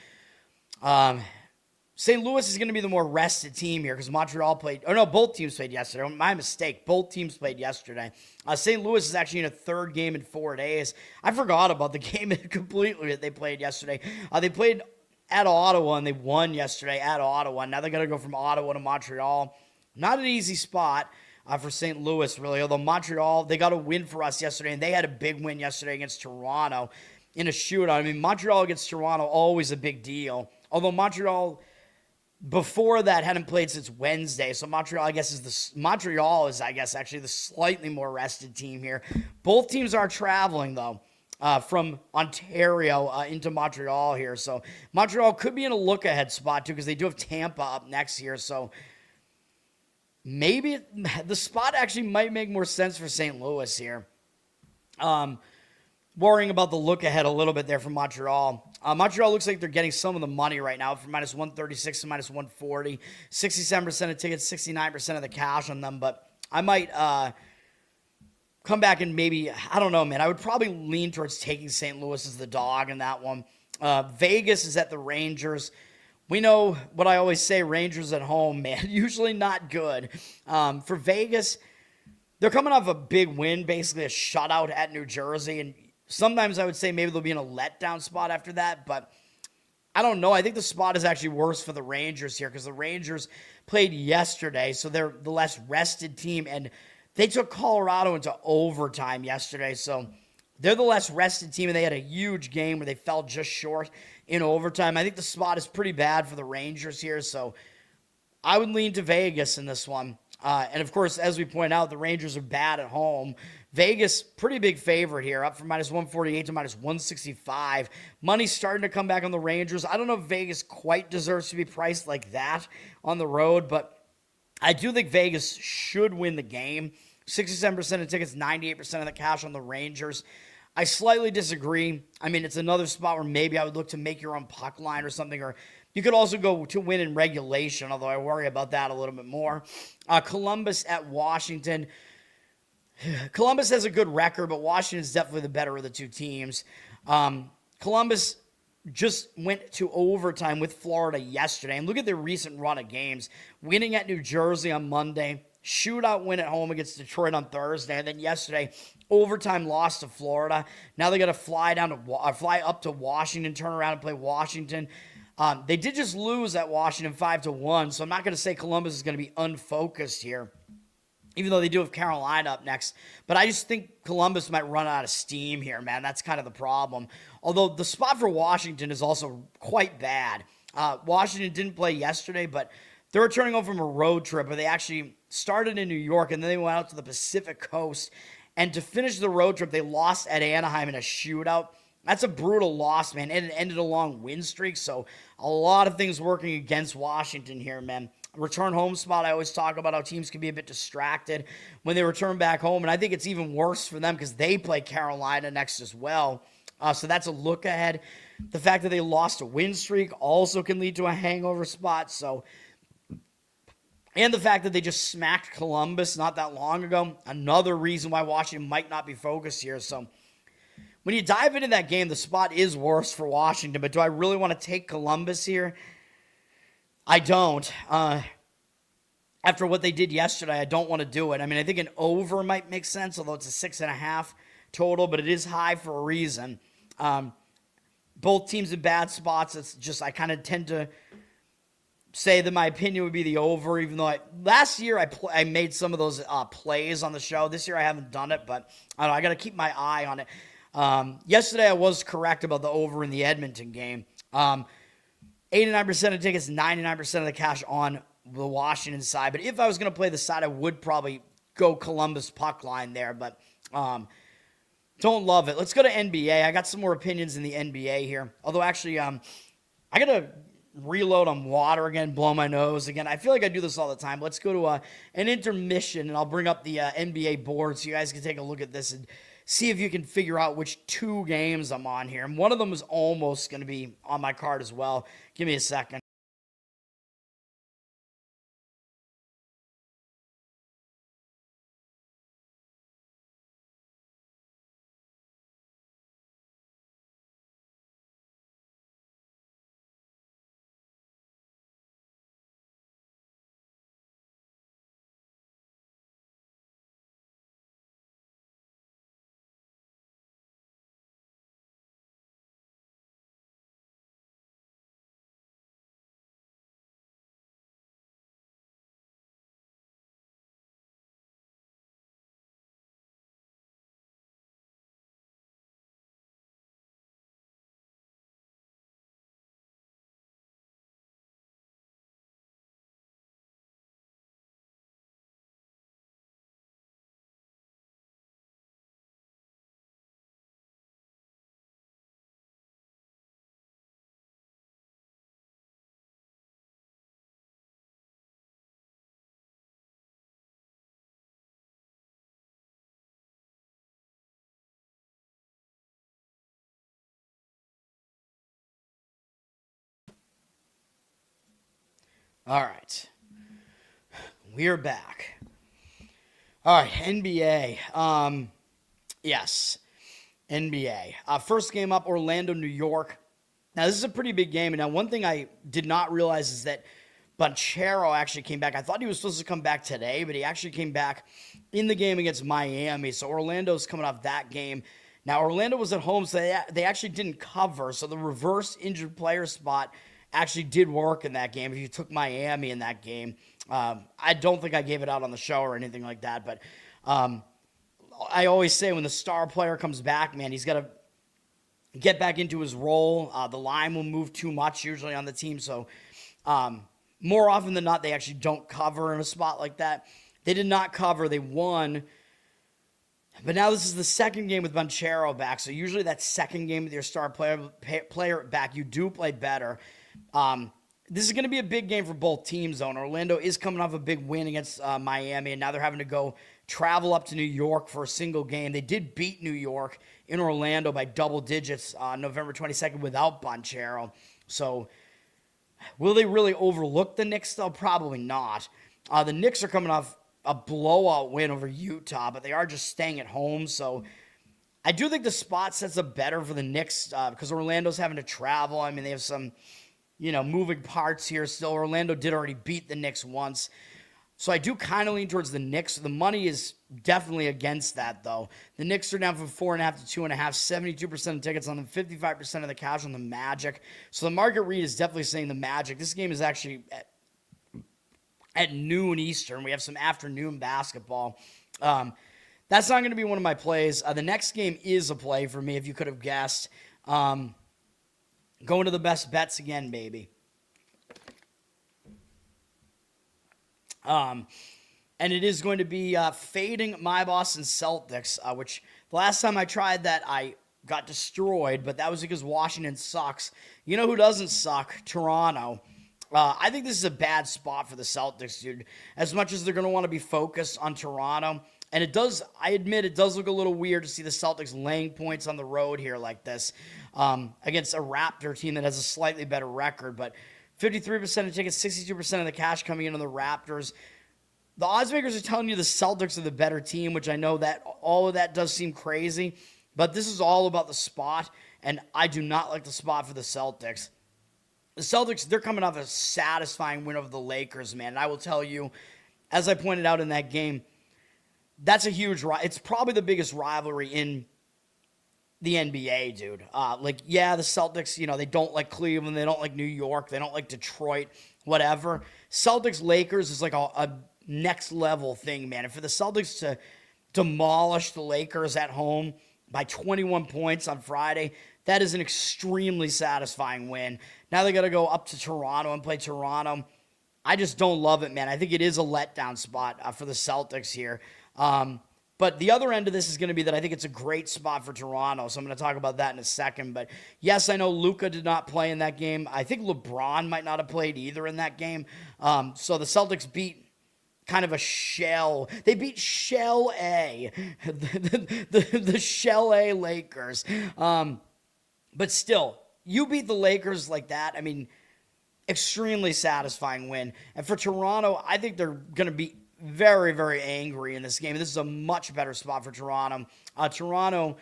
St. Louis is going to be the more rested team here because Montreal played. Oh, no, both teams played yesterday. My mistake. Both teams played yesterday. St. Louis is actually in a third game in 4 days. I forgot about the game completely that they played yesterday. They played at Ottawa, and they won yesterday at Ottawa. Now they're going to go from Ottawa to Montreal. Not an easy spot for St. Louis, really, although Montreal, they got a win for us yesterday, and they had a big win yesterday against Toronto in a shootout. I mean, Montreal against Toronto, always a big deal. Although Montreal, before that, hadn't played since Wednesday. So Montreal, is actually the slightly more rested team here. Both teams are traveling, though, from Ontario into Montreal here. So Montreal could be in a look-ahead spot, too, because they do have Tampa up next here. So maybe the spot actually might make more sense for St. Louis here. Worrying about the look ahead a little bit there from Montreal. Montreal looks like they're getting some of the money right now from minus 136 to minus 140. 67% of tickets, 69% of the cash on them. But I might come back and maybe, I don't know, man. I would probably lean towards taking St. Louis as the dog in that one. Vegas is at the Rangers. We know what I always say, Rangers at home, man. Usually not good. For Vegas, they're coming off a big win, basically a shutout at New Jersey, and sometimes I would say maybe they'll be in a letdown spot after that, but I don't know. I think the spot is actually worse for the Rangers here because the Rangers played yesterday, so they're the less rested team, and they took Colorado into overtime yesterday, so they're the less rested team, and they had a huge game where they fell just short in overtime. I think the spot is pretty bad for the Rangers here, so I would lean to Vegas in this one. And, of course, as we point out, the Rangers are bad at home. Vegas, pretty big favorite here, up from minus 148 to minus 165. Money's starting to come back on the Rangers. I don't know if Vegas quite deserves to be priced like that on the road, but I do think Vegas should win the game. 67% of tickets, 98% of the cash on the Rangers. I slightly disagree. I mean, it's another spot where maybe I would look to make your own puck line or something, or you could also go to win in regulation, although I worry about that a little bit more. Columbus at Washington. Columbus has a good record, but Washington is definitely the better of the two teams. Columbus just went to overtime with Florida yesterday, and look at their recent run of games. Winning at New Jersey on Monday, shootout win at home against Detroit on Thursday, and then yesterday, overtime loss to Florida. Now they got to fly up to Washington, turn around and play Washington. They did just lose at Washington 5-1, so I'm not going to say Columbus is going to be unfocused here, even though they do have Carolina up next. But I just think Columbus might run out of steam here, man. That's kind of the problem. Although the spot for Washington is also quite bad. Washington didn't play yesterday, but they're returning home from a road trip where they actually started in New York and then they went out to the Pacific Coast. And to finish the road trip, they lost at Anaheim in a shootout. That's a brutal loss, man. And it ended a long win streak, so a lot of things working against Washington here, man. Return home spot, I always talk about how teams can be a bit distracted when they return back home, and I think it's even worse for them because they play Carolina next as well. So that's a look ahead. The fact that they lost a win streak also can lead to a hangover spot. And the fact that they just smacked Columbus not that long ago, another reason why Washington might not be focused here. So when you dive into that game, the spot is worse for Washington, but do I really want to take Columbus here? I don't. after what they did yesterday, I don't want to do it. I mean, I think an over might make sense, although it's a 6.5 total, but it is high for a reason. Both teams in bad spots. It's just I kind of tend to say that my opinion would be the over, even though last year I made some of those plays on the show. This year I haven't done it, but I don't know, I got to keep my eye on it. Yesterday I was correct about the over in the Edmonton game. 89% of tickets, 99% of the cash on the Washington side. But if I was going to play the side, I would probably go Columbus puck line there, but don't love it. Let's go to NBA. I got some more opinions in the NBA here. Although, actually, I got to reload on water again, blow my nose again. I feel like I do this all the time. Let's go to an intermission, and I'll bring up the NBA board so you guys can take a look at this and see if you can figure out which 2 games I'm on here. And one of them is almost going to be on my card as well. Give me a second. All right. We're back. All right, NBA. Yes, NBA. First game up, Orlando, New York. Now, this is a pretty big game. And now, one thing I did not realize is that Banchero actually came back. I thought he was supposed to come back today, but he actually came back in the game against Miami. So, Orlando's coming off that game. Now, Orlando was at home, so they actually didn't cover. So, the reverse injured player spot actually did work in that game. If you took Miami in that game, I don't think I gave it out on the show or anything like that. But I always say when the star player comes back, man, he's got to get back into his role. The line will move too much usually on the team. So more often than not, they actually don't cover in a spot like that. They did not cover. They won. But now this is the second game with Banchero back. So usually that second game with your star player back, you do play better. This is going to be a big game for both teams, though. And Orlando is coming off a big win against Miami, and now they're having to go travel up to New York for a single game. They did beat New York in Orlando by double digits on November 22nd without Banchero. So will they really overlook the Knicks, though? Probably not. The Knicks are coming off a blowout win over Utah, but they are just staying at home. So I do think the spot sets up better for the Knicks because Orlando's having to travel. I mean, they have some moving parts here still. Orlando did already beat the Knicks once. So I do kind of lean towards the Knicks. The money is definitely against that, though. The Knicks are down from 4.5 to 2.5, 72% of tickets on them, 55% of the cash on the Magic. So the market read is definitely saying the Magic. This game is actually at noon Eastern. We have some afternoon basketball. That's not going to be one of my plays. The next game is a play for me, if you could have guessed. Going to the best bets again, baby. And it is going to be fading my Boston Celtics, which the last time I tried that, I got destroyed, but that was because Washington sucks. You know who doesn't suck? Toronto. I think this is a bad spot for the Celtics, dude. As much as they're going to want to be focused on Toronto, and it does, I admit, it does look a little weird to see the Celtics laying points on the road here like this against a Raptor team that has a slightly better record. But 53% of tickets, 62% of the cash coming in on the Raptors. The odds makers are telling you the Celtics are the better team, which I know that all of that does seem crazy. But this is all about the spot, and I do not like the spot for the Celtics. The Celtics, they're coming off a satisfying win over the Lakers, man. And I will tell you, as I pointed out in that game, that's a huge, it's probably the biggest rivalry in the NBA, dude. The Celtics, they don't like Cleveland, they don't like New York, they don't like Detroit, whatever. Celtics-Lakers is like a next level thing, man. And for the Celtics to demolish the Lakers at home by 21 points on Friday, that is an extremely satisfying win. Now they got to go up to Toronto and play Toronto. I just don't love it, man. I think it is a letdown spot for the Celtics here. But the other end of this is going to be that I think it's a great spot for Toronto, so I'm going to talk about that in a second. But yes, I know Luka did not play in that game. I think LeBron might not have played either in that game. So the Celtics beat kind of a shell. They beat Shell A, the Shell A Lakers. But still, you beat the Lakers like that. I mean, extremely satisfying win. And for Toronto, I think they're going to be very, very angry in this game. This is a much better spot for Toronto. Toronto,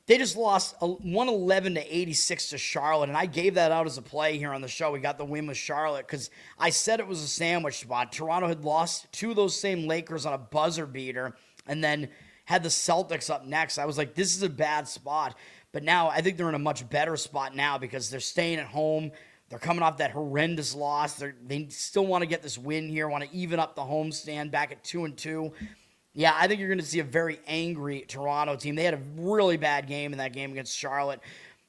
they just lost 111-86 to Charlotte, and I gave that out as a play here on the show. We got the win with Charlotte because I said it was a sandwich spot. Toronto had lost to those same Lakers on a buzzer beater and then had the Celtics up next. I was like, this is a bad spot. But now I think they're in a much better spot now because they're staying at home. They're coming off that horrendous loss. They still want to get this win here, want to even up the homestand back at 2-2. Yeah, I think you're going to see a very angry Toronto team. They had a really bad game in that game against Charlotte.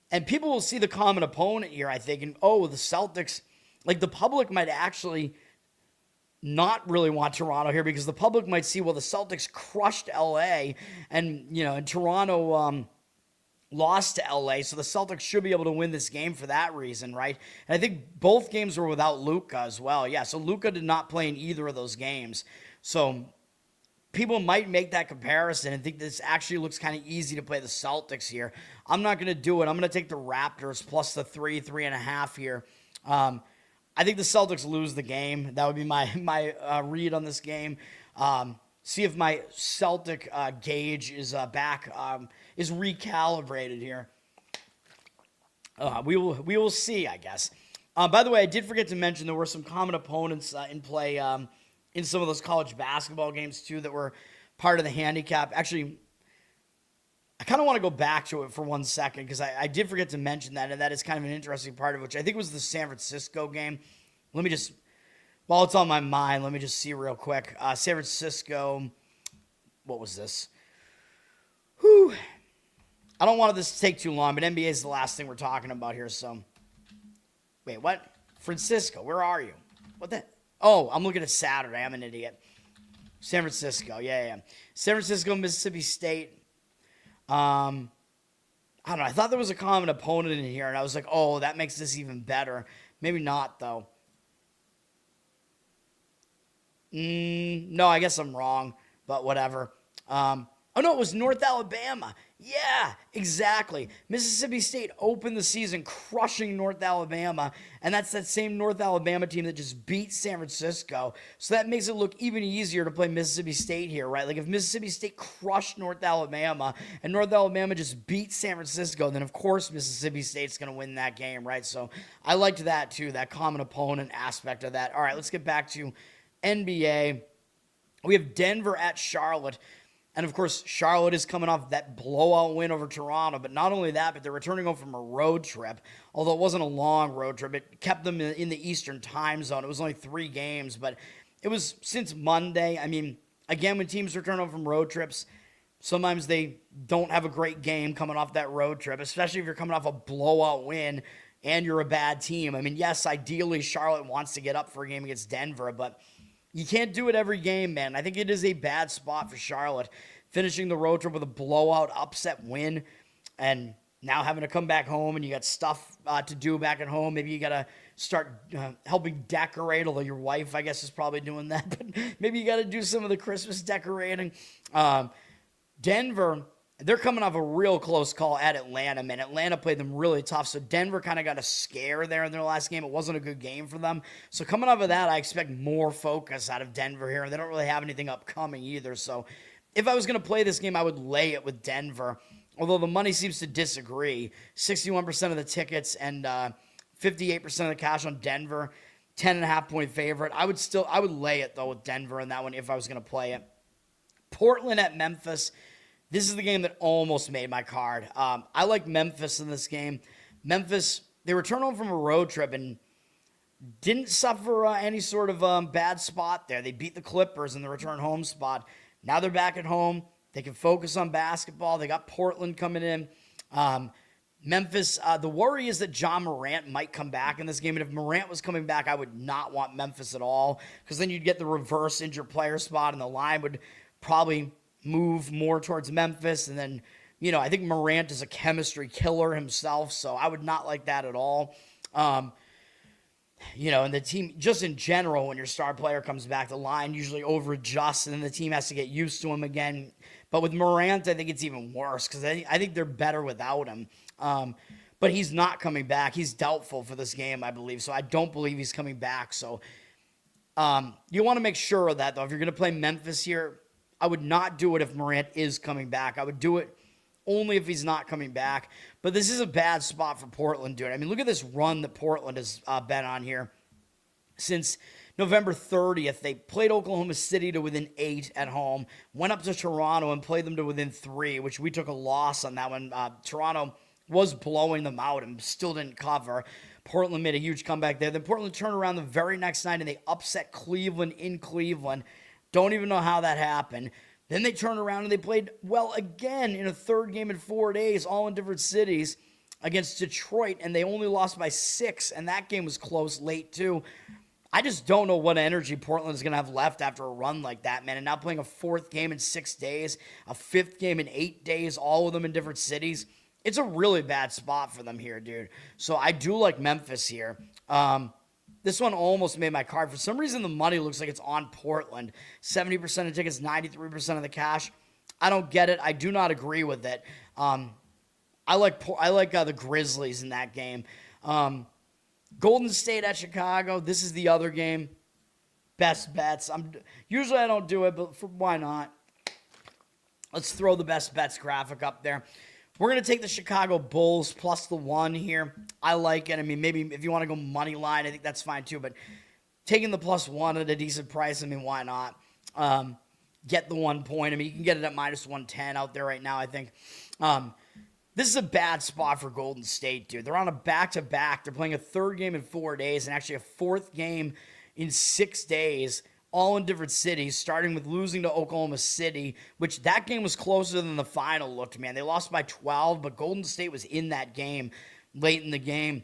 And people will see the common opponent here, I think, and, the Celtics, like the public might actually not really want Toronto here because the public might see, the Celtics crushed LA and Toronto lost to LA, so the Celtics should be able to win this game for that reason, right? And I think both games were without Luka as well. Yeah, so Luka did not play in either of those games. So people might make that comparison and think this actually looks kind of easy to play the Celtics here. I'm not going to do it. I'm going to take the Raptors plus the 3.5 here. I think the Celtics lose the game. That would be my read on this game. See if my Celtic gauge is back, is recalibrated here. We will see, I guess. By the way, I did forget to mention there were some common opponents in play in some of those college basketball games too that were part of the handicap. Actually, I kind of want to go back to it for 1 second because I did forget to mention that, and that is kind of an interesting part of it, which I think was the San Francisco game. Let me just... While it's on my mind, let me just see real quick. San Francisco, what was this? Whew. I don't want this to take too long, but NBA is the last thing we're talking about here, so. Wait, what? Francisco, where are you? What the? Oh, I'm looking at Saturday. I'm an idiot. San Francisco, yeah. San Francisco, Mississippi State. I don't know. I thought there was a common opponent in here, and I was like, that makes this even better. Maybe not, though. No, I guess I'm wrong, but whatever. It was North Alabama. Yeah, exactly. Mississippi State opened the season crushing North Alabama, and that's that same North Alabama team that just beat San Francisco. So that makes it look even easier to play Mississippi State here, right? Like if Mississippi State crushed North Alabama and North Alabama just beat San Francisco, then of course Mississippi State's going to win that game, right? So I liked that too, that common opponent aspect of that. All right, let's get back to NBA. We have Denver at Charlotte. And, of course, Charlotte is coming off that blowout win over Toronto. But not only that, but they're returning home from a road trip. Although it wasn't a long road trip. It kept them in the Eastern time zone. It was only 3 games. But it was since Monday. I mean, again, when teams return home from road trips, sometimes they don't have a great game coming off that road trip. Especially if you're coming off a blowout win and you're a bad team. I mean, yes, ideally Charlotte wants to get up for a game against Denver. But you can't do it every game, man. I think it is a bad spot for Charlotte, finishing the road trip with a blowout upset win and now having to come back home and you got stuff to do back at home. Maybe you got to start helping decorate, although your wife, I guess, is probably doing that. But maybe you got to do some of the Christmas decorating. Denver, they're coming off a real close call at Atlanta, man. Atlanta played them really tough, so Denver kind of got a scare there in their last game. It wasn't a good game for them. So coming off of that, I expect more focus out of Denver here, and they don't really have anything upcoming either. So if I was going to play this game, I would lay it with Denver, although the money seems to disagree. 61% of the tickets and 58% of the cash on Denver. 10.5-point favorite. I would lay it, though, with Denver in that one if I was going to play it. Portland at Memphis. This is the game that almost made my card. I like Memphis in this game. Memphis, they returned home from a road trip and didn't suffer any sort of bad spot there. They beat the Clippers in the return home spot. Now they're back at home. They can focus on basketball. They got Portland coming in. Memphis, the worry is that John Morant might come back in this game. And if Morant was coming back, I would not want Memphis at all, because then you'd get the reverse injured player spot, and the line would probably move more towards Memphis. And then, I think Morant is a chemistry killer himself, so I would not like that at all. And the team, just in general, when your star player comes back, the line usually over-adjusts, and then the team has to get used to him again. But with Morant, I think it's even worse, because I think they're better without him. But he's not coming back. He's doubtful for this game, I believe, so I don't believe he's coming back. So you want to make sure of that, though. If you're going to play Memphis here, I would not do it if Morant is coming back. I would do it only if he's not coming back. But this is a bad spot for Portland, dude. I mean, look at this run that Portland has been on here. Since November 30th, they played Oklahoma City to within 8 at home, went up to Toronto and played them to within 3, which we took a loss on that one. Toronto was blowing them out and still didn't cover. Portland made a huge comeback there. Then Portland turned around the very next night and they upset Cleveland in Cleveland. Don't even know how that happened. Then they turned around and they played well again in a third game in 4 days, all in different cities, against Detroit, and they only lost by 6, and that game was close late too. I just don't know what energy Portland is going to have left after a run like that, man. And now playing a 4th game in 6 days, a 5th game in 8 days, all of them in different cities. It's a really bad spot for them here, dude. So I do like Memphis here. This one almost made my card. For some reason, the money looks like it's on Portland. 70% of tickets, 93% of the cash. I don't get it. I do not agree with it. I like the Grizzlies in that game. Golden State at Chicago. This is the other game. Best bets. Usually I don't do it, but why not? Let's throw the best bets graphic up there. We're going to take the Chicago Bulls plus the 1 here. I like it. I mean, maybe if you want to go money line, I think that's fine too. But taking the plus 1 at a decent price, I mean, why not? Get the 1 point. I mean, you can get it at minus 110 out there right now, I think. This is a bad spot for Golden State, dude. They're on a back-to-back. They're playing a 3rd game in 4 days and actually a 4th game in 6 days, all in different cities, starting with losing to Oklahoma City, which that game was closer than the final looked, man. They lost by 12, but Golden State was in that game late in the game.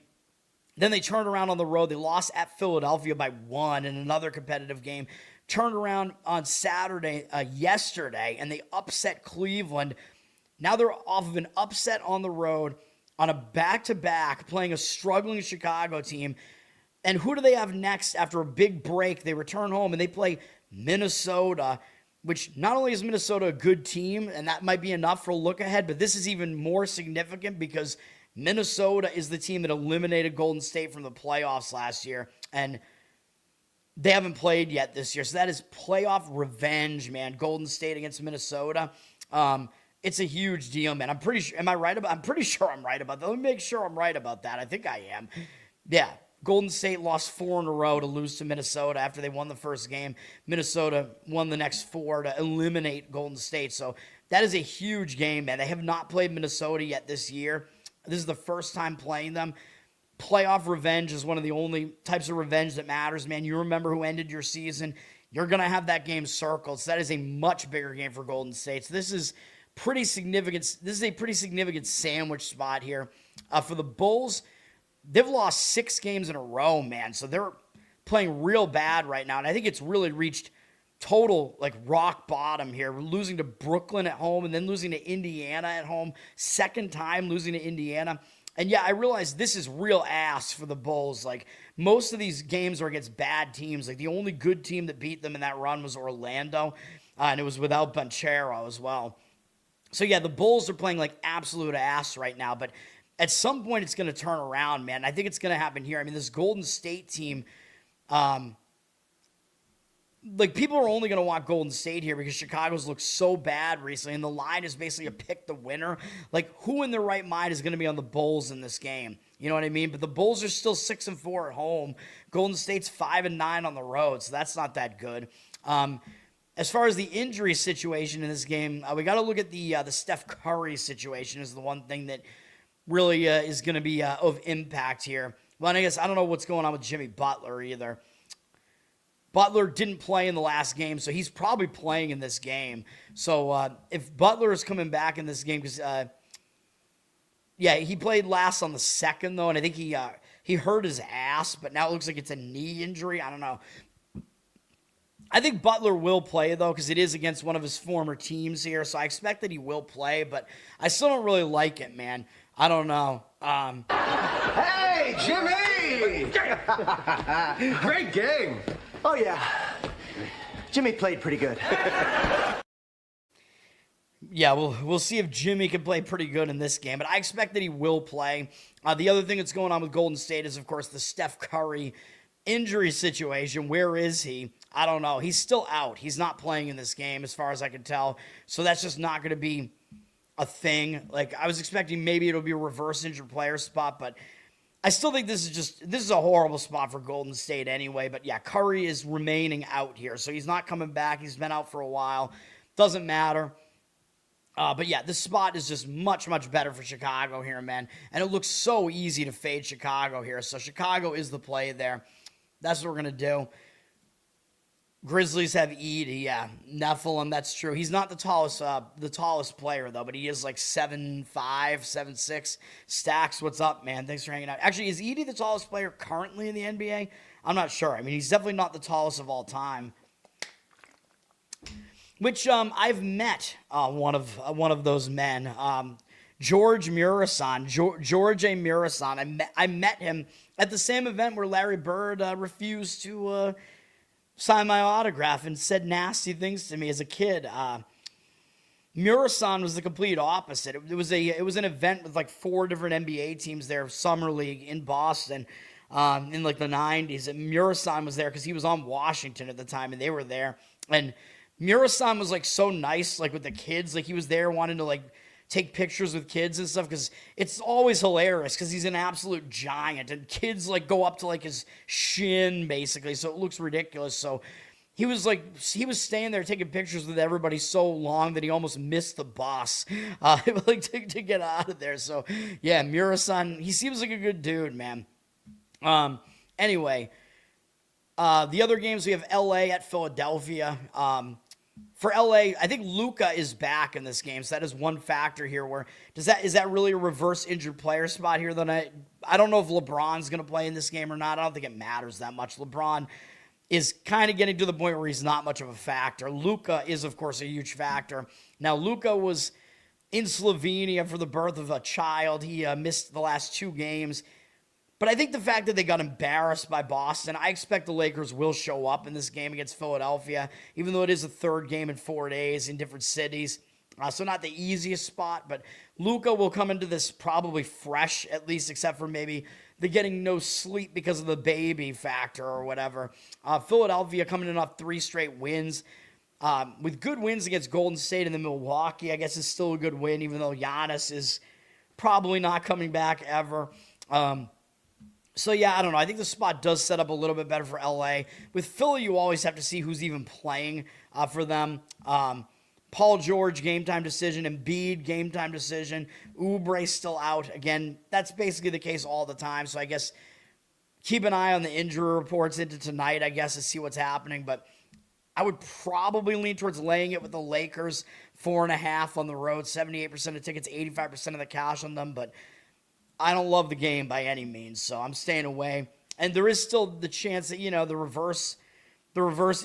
Then they turned around on the road. They lost at Philadelphia by 1 in another competitive game. Turned around on Saturday, yesterday, and they upset Cleveland. Now they're off of an upset on the road on a back-to-back playing a struggling Chicago team. And who do they have next after a big break? They return home and they play Minnesota, which not only is Minnesota a good team, and that might be enough for a look ahead, but this is even more significant because Minnesota is the team that eliminated Golden State from the playoffs last year, and they haven't played yet this year. So that is playoff revenge, man. Golden State against Minnesota. It's a huge deal, man. I'm pretty sure. Am I right about? I'm pretty sure I'm right about that. Let me make sure I'm right about that. I think I am. Yeah. Golden State lost 4 in a row to lose to Minnesota after they won the first game. Minnesota won the next 4 to eliminate Golden State. So that is a huge game, man. They have not played Minnesota yet this year. This is the first time playing them. Playoff revenge is one of the only types of revenge that matters, man. You remember who ended your season. You're going to have that game circled. So that is a much bigger game for Golden State. So this is pretty significant. This is a pretty significant sandwich spot here. For the Bulls, they've lost 6 games in a row, man. So they're playing real bad right now. And I think it's really reached total, like, rock bottom here. We're losing to Brooklyn at home and then losing to Indiana at home. Second time losing to Indiana. And, yeah, I realize this is real ass for the Bulls. Like, most of these games are against bad teams. Like, the only good team that beat them in that run was Orlando. And it was without Banchero as well. So, yeah, the Bulls are playing, like, absolute ass right now. But at some point, it's going to turn around, man. I think it's going to happen here. I mean, this Golden State team, like, people are only going to want Golden State here because Chicago's looked so bad recently, and the line is basically a pick the winner. Like, who in their right mind is going to be on the Bulls in this game? You know what I mean? But the Bulls are still 6-4 at home. Golden State's 5-9 on the road, so that's not that good. As far as the injury situation in this game, we got to look at the Steph Curry situation is the one thing that really is going to be of impact here. Well, and I guess I don't know what's going on with Jimmy Butler either. Butler didn't play in the last game, so he's probably playing in this game. So if Butler is coming back in this game, because he played last on the second though, and I think he hurt his ass, but now it looks like it's a knee injury. I don't know. I think Butler will play though, because it is against one of his former teams here, so I expect that he will play. But I still don't really like it, man. I don't know. Hey, Jimmy! Great game. Oh, yeah. Jimmy played pretty good. Yeah, we'll see if Jimmy can play pretty good in this game, but I expect that he will play. The other thing that's going on with Golden State is, of course, the Steph Curry injury situation. Where is he? I don't know. He's still out. He's not playing in this game as far as I can tell, so that's just not going to be a thing. Like, I was expecting maybe it'll be a reverse injured player spot, but I still think this is a horrible spot for Golden State anyway. But yeah, Curry is remaining out here, so he's not coming back. He's been out for a while. Doesn't matter. But yeah, this spot is just much, much better for Chicago here, man. And it looks so easy to fade Chicago here. So Chicago is the play there. That's what we're going to do. Grizzlies have Edey, yeah. Nephilim, that's true. He's not the tallest player, though, but he is like 7'5", 7'6". Stacks, what's up, man? Thanks for hanging out. Actually, is Edey the tallest player currently in the NBA? I'm not sure. I mean, he's definitely not the tallest of all time. Which I've met one of those men, George Murasan, George A. Murasan. I met him at the same event where Larry Bird refused to signed my autograph and said nasty things to me as a kid. Murasan was the complete opposite. It was an event with like 4 different NBA teams there, summer league in Boston, in like the 90s. And Murasan was there because he was on Washington at the time, and they were there. And Murasan was like so nice, like with the kids. Like he was there wanting to like take pictures with kids and stuff, because it's always hilarious because he's an absolute giant and kids like go up to like his shin basically, so it looks ridiculous. So he was staying there taking pictures with everybody so long that he almost missed the bus like to get out of there. So yeah, Murasan, he seems like a good dude, man. Anyway, the other games, we have LA at Philadelphia. For LA, I think Luka is back in this game, so that is one factor here. Where is that really a reverse injured player spot here? Then I don't know if LeBron's going to play in this game or not. I don't think it matters that much. LeBron is kind of getting to the point where he's not much of a factor. Luka is, of course, a huge factor. Now, Luka was in Slovenia for the birth of a child. He missed the last 2 games. But I think the fact that they got embarrassed by Boston, I expect the Lakers will show up in this game against Philadelphia, even though it is a third game in 4 days in different cities. So not the easiest spot, but Luka will come into this probably fresh, at least, except for maybe the getting no sleep because of the baby factor or whatever. Philadelphia coming in off 3 straight wins. With good wins against Golden State and then Milwaukee, I guess is still a good win, even though Giannis is probably not coming back ever. So, yeah, I don't know. I think the spot does set up a little bit better for LA. With Philly, you always have to see who's even playing for them. Paul George, game-time decision. Embiid, game-time decision. Oubre still out. Again, that's basically the case all the time. So, I guess keep an eye on the injury reports into tonight, I guess, to see what's happening. But I would probably lean towards laying it with the Lakers. 4.5 on the road. 78% of tickets, 85% of the cash on them. But I don't love the game by any means, so I'm staying away. And there is still the chance that, the reverse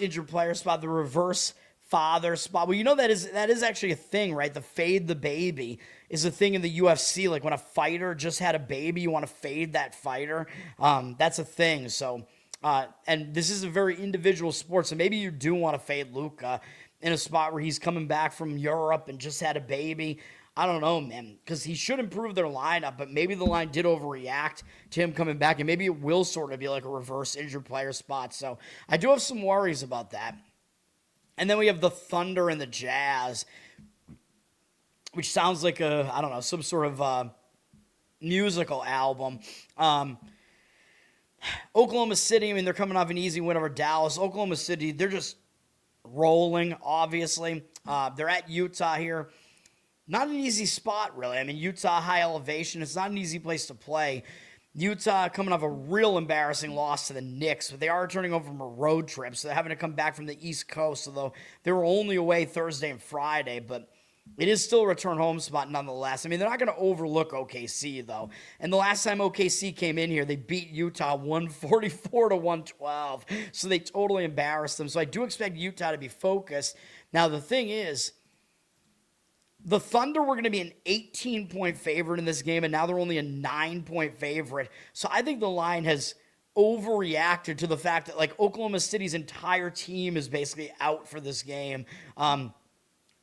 injured player spot, the reverse father spot. Well, that is actually a thing, right? The fade the baby is a thing in the UFC. Like when a fighter just had a baby, you want to fade that fighter. That's a thing. So, and this is a very individual sport, so maybe you do want to fade Luka in a spot where he's coming back from Europe and just had a baby. I don't know, man, because he should improve their lineup, but maybe the line did overreact to him coming back, and maybe it will sort of be like a reverse injured player spot. So I do have some worries about that. And then we have the Thunder and the Jazz, which sounds like some sort of musical album. Oklahoma City, I mean, they're coming off an easy win over Dallas. Oklahoma City, they're just rolling, obviously. They're at Utah here. Not an easy spot, really. I mean, Utah, high elevation. It's not an easy place to play. Utah coming off a real embarrassing loss to the Knicks, but they are returning over from a road trip, so they're having to come back from the East Coast, although they were only away Thursday and Friday, but it is still a return home spot nonetheless. I mean, they're not going to overlook OKC, though. And the last time OKC came in here, they beat Utah 144-112, so they totally embarrassed them. So I do expect Utah to be focused. Now, the thing is, the Thunder were going to be an 18-point favorite in this game, and now they're only a 9-point favorite. So I think the line has overreacted to the fact that, like, Oklahoma City's entire team is basically out for this game.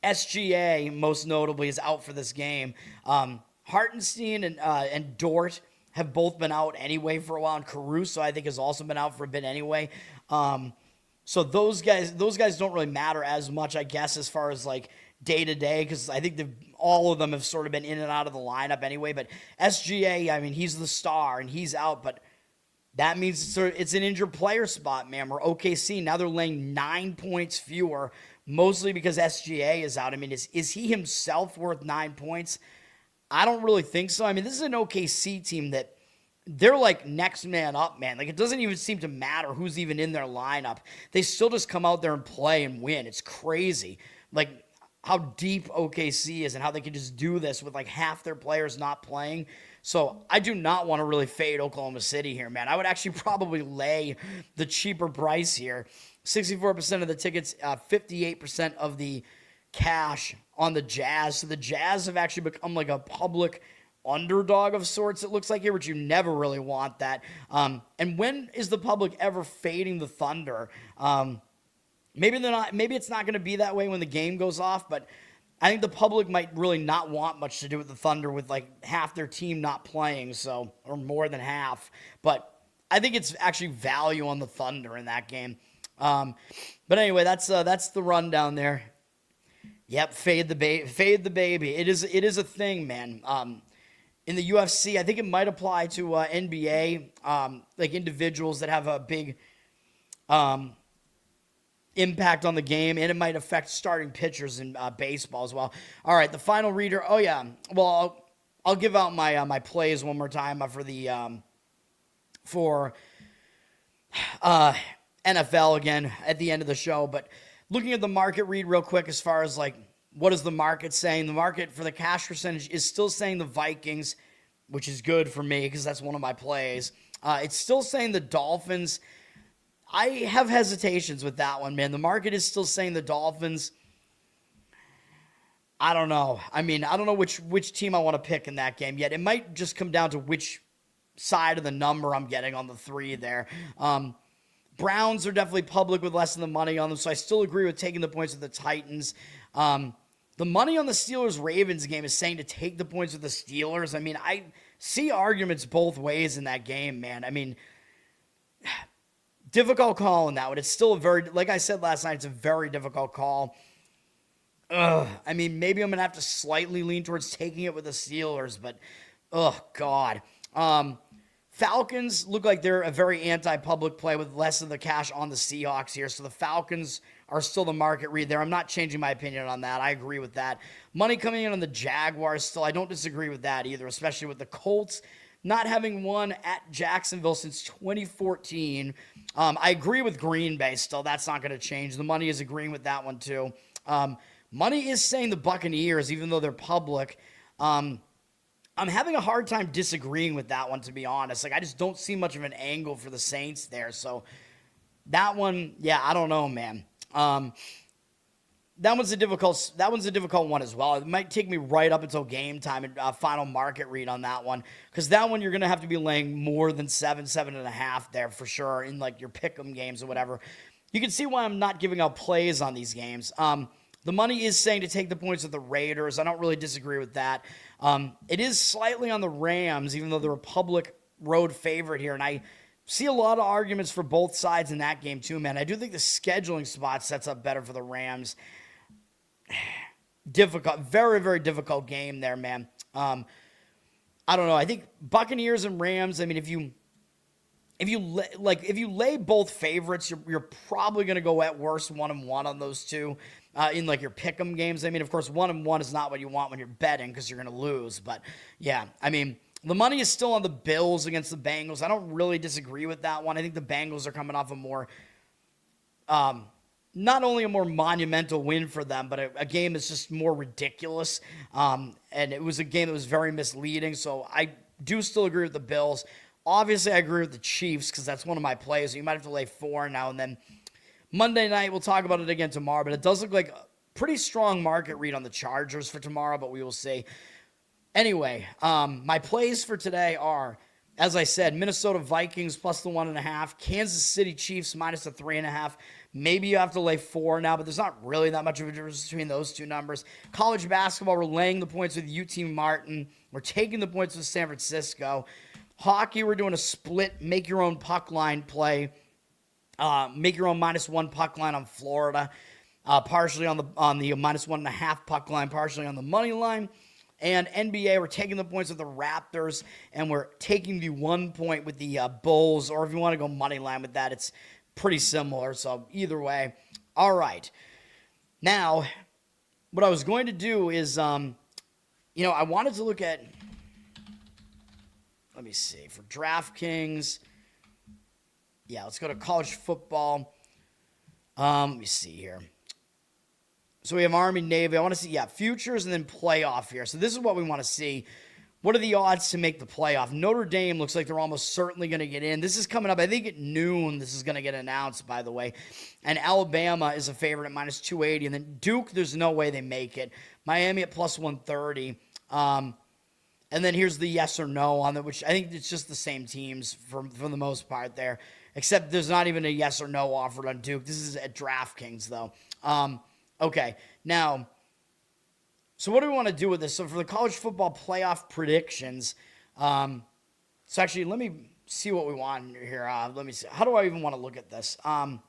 SGA, most notably, is out for this game. Hartenstein and Dort have both been out anyway for a while, and Caruso, I think, has also been out for a bit anyway. So those guys don't really matter as much, I guess, as far as, like, day-to-day, because I think all of them have sort of been in and out of the lineup anyway. But SGA, I mean, he's the star, and he's out, but that means it's an injured player spot, man, where OKC, now they're laying 9 points fewer, mostly because SGA is out. I mean, is he himself worth 9 points? I don't really think so. I mean, this is an OKC team that they're like next man up, man. Like, it doesn't even seem to matter who's even in their lineup. They still just come out there and play and win. It's crazy. Like, how deep OKC is and how they can just do this with like half their players not playing. So I do not want to really fade Oklahoma City here, man. I would actually probably lay the cheaper price here. 64% of the tickets, 58% of the cash on the Jazz. So the Jazz have actually become like a public underdog of sorts, it looks like here, which you never really want that. And when is the public ever fading the Thunder? Maybe they're not. Maybe it's not going to be that way when the game goes off, but I think the public might really not want much to do with the Thunder with like half their team not playing, so, or more than half. But I think it's actually value on the Thunder in that game. But anyway, that's the rundown there. Yep, fade the baby. It is a thing, man. In the UFC, I think it might apply to NBA, like individuals that have a big impact on the game, and it might affect starting pitchers in baseball as well. All right, the final reader. Oh yeah, well I'll give out my my plays one more time for NFL again at the end of the show. But looking at the market read real quick, as far as like what is the market saying? The market for the cash percentage is still saying the Vikings, which is good for me because that's one of my plays. It's still saying the Dolphins. I have hesitations with that one, man. The market is still saying the Dolphins. I don't know. I mean, I don't know which team I want to pick in that game yet. It might just come down to which side of the number I'm getting on the 3 there. Browns are definitely public with less than the money on them, so I still agree with taking the points with the Titans. The money on the Steelers-Ravens game is saying to take the points with the Steelers. I mean, I see arguments both ways in that game, man. I mean, difficult call in that one. It's still a very, like I said last night, it's a very difficult call. I mean, maybe I'm going to have to slightly lean towards taking it with the Steelers, but, God. Falcons look like they're a very anti-public play with less of the cash on the Seahawks here, so the Falcons are still the market read there. I'm not changing my opinion on that. I agree with that. Money coming in on the Jaguars still. I don't disagree with that either, especially with the Colts not having won at Jacksonville since 2014. I agree with Green Bay still. That's not going to change. The money is agreeing with that one too. Money is saying the Buccaneers, even though they're public. I'm having a hard time disagreeing with that one, to be honest. Like, I just don't see much of an angle for the Saints there. So that one, yeah, I don't know, man. That one's a difficult one as well. It might take me right up until game time and final market read on that one, because that one you're going to have to be laying more than 7.5 there for sure in like your pick'em games or whatever. You can see why I'm not giving out plays on these games. The money is saying to take the points of the Raiders. I don't really disagree with that. It is slightly on the Rams, even though they're a public road favorite here, and I see a lot of arguments for both sides in that game too, man. I do think the scheduling spot sets up better for the Rams. Difficult, very, very difficult game there, man. I don't know. I think Buccaneers and Rams, I mean, if you lay both favorites, you're probably going to go at worst 1-1 on those two in like your pick'em games. I mean, of course, 1-1 is not what you want when you're betting because you're going to lose. But yeah, I mean, the money is still on the Bills against the Bengals. I don't really disagree with that one. I think the Bengals are coming off a more, not only a more monumental win for them, but a game that's just more ridiculous. And it was a game that was very misleading. So I do still agree with the Bills. Obviously, I agree with the Chiefs because that's one of my plays. So you might have to lay 4 now and then. Monday night, we'll talk about it again tomorrow, but it does look like a pretty strong market read on the Chargers for tomorrow, but we will see. Anyway, my plays for today are, as I said, Minnesota Vikings plus the 1.5, Kansas City Chiefs minus the 3.5. Maybe you have to lay 4 now, but there's not really that much of a difference between those two numbers. College basketball, we're laying the points with UT Martin. We're taking the points with San Francisco. Hockey, we're doing a split, make your own puck line play. Make your own -1 puck line on Florida. Partially on the -1.5 puck line, partially on the money line. And NBA, we're taking the points with the Raptors, and we're taking the 1 point with the Bulls. Or if you want to go money line with that, it's pretty similar. So either way. All right. Now, what I was going to do is, I wanted to look at, let me see, for DraftKings. Yeah, let's go to college football. Let me see here. So we have Army, Navy. I want to see, futures and then playoff here. So this is what we want to see. What are the odds to make the playoff? Notre Dame looks like they're almost certainly going to get in. This is coming up, I think, at noon. This is going to get announced, by the way. And Alabama is a favorite at -280. And then Duke, there's no way they make it. Miami at +130. And then here's the yes or no on it, which I think it's just the same teams for the most part there. Except there's not even a yes or no offered on Duke. This is at DraftKings, though. Okay, now, so what do we want to do with this? So for the college football playoff predictions, so actually, let me see what we want here. Let me see. How do I even want to look at this? Let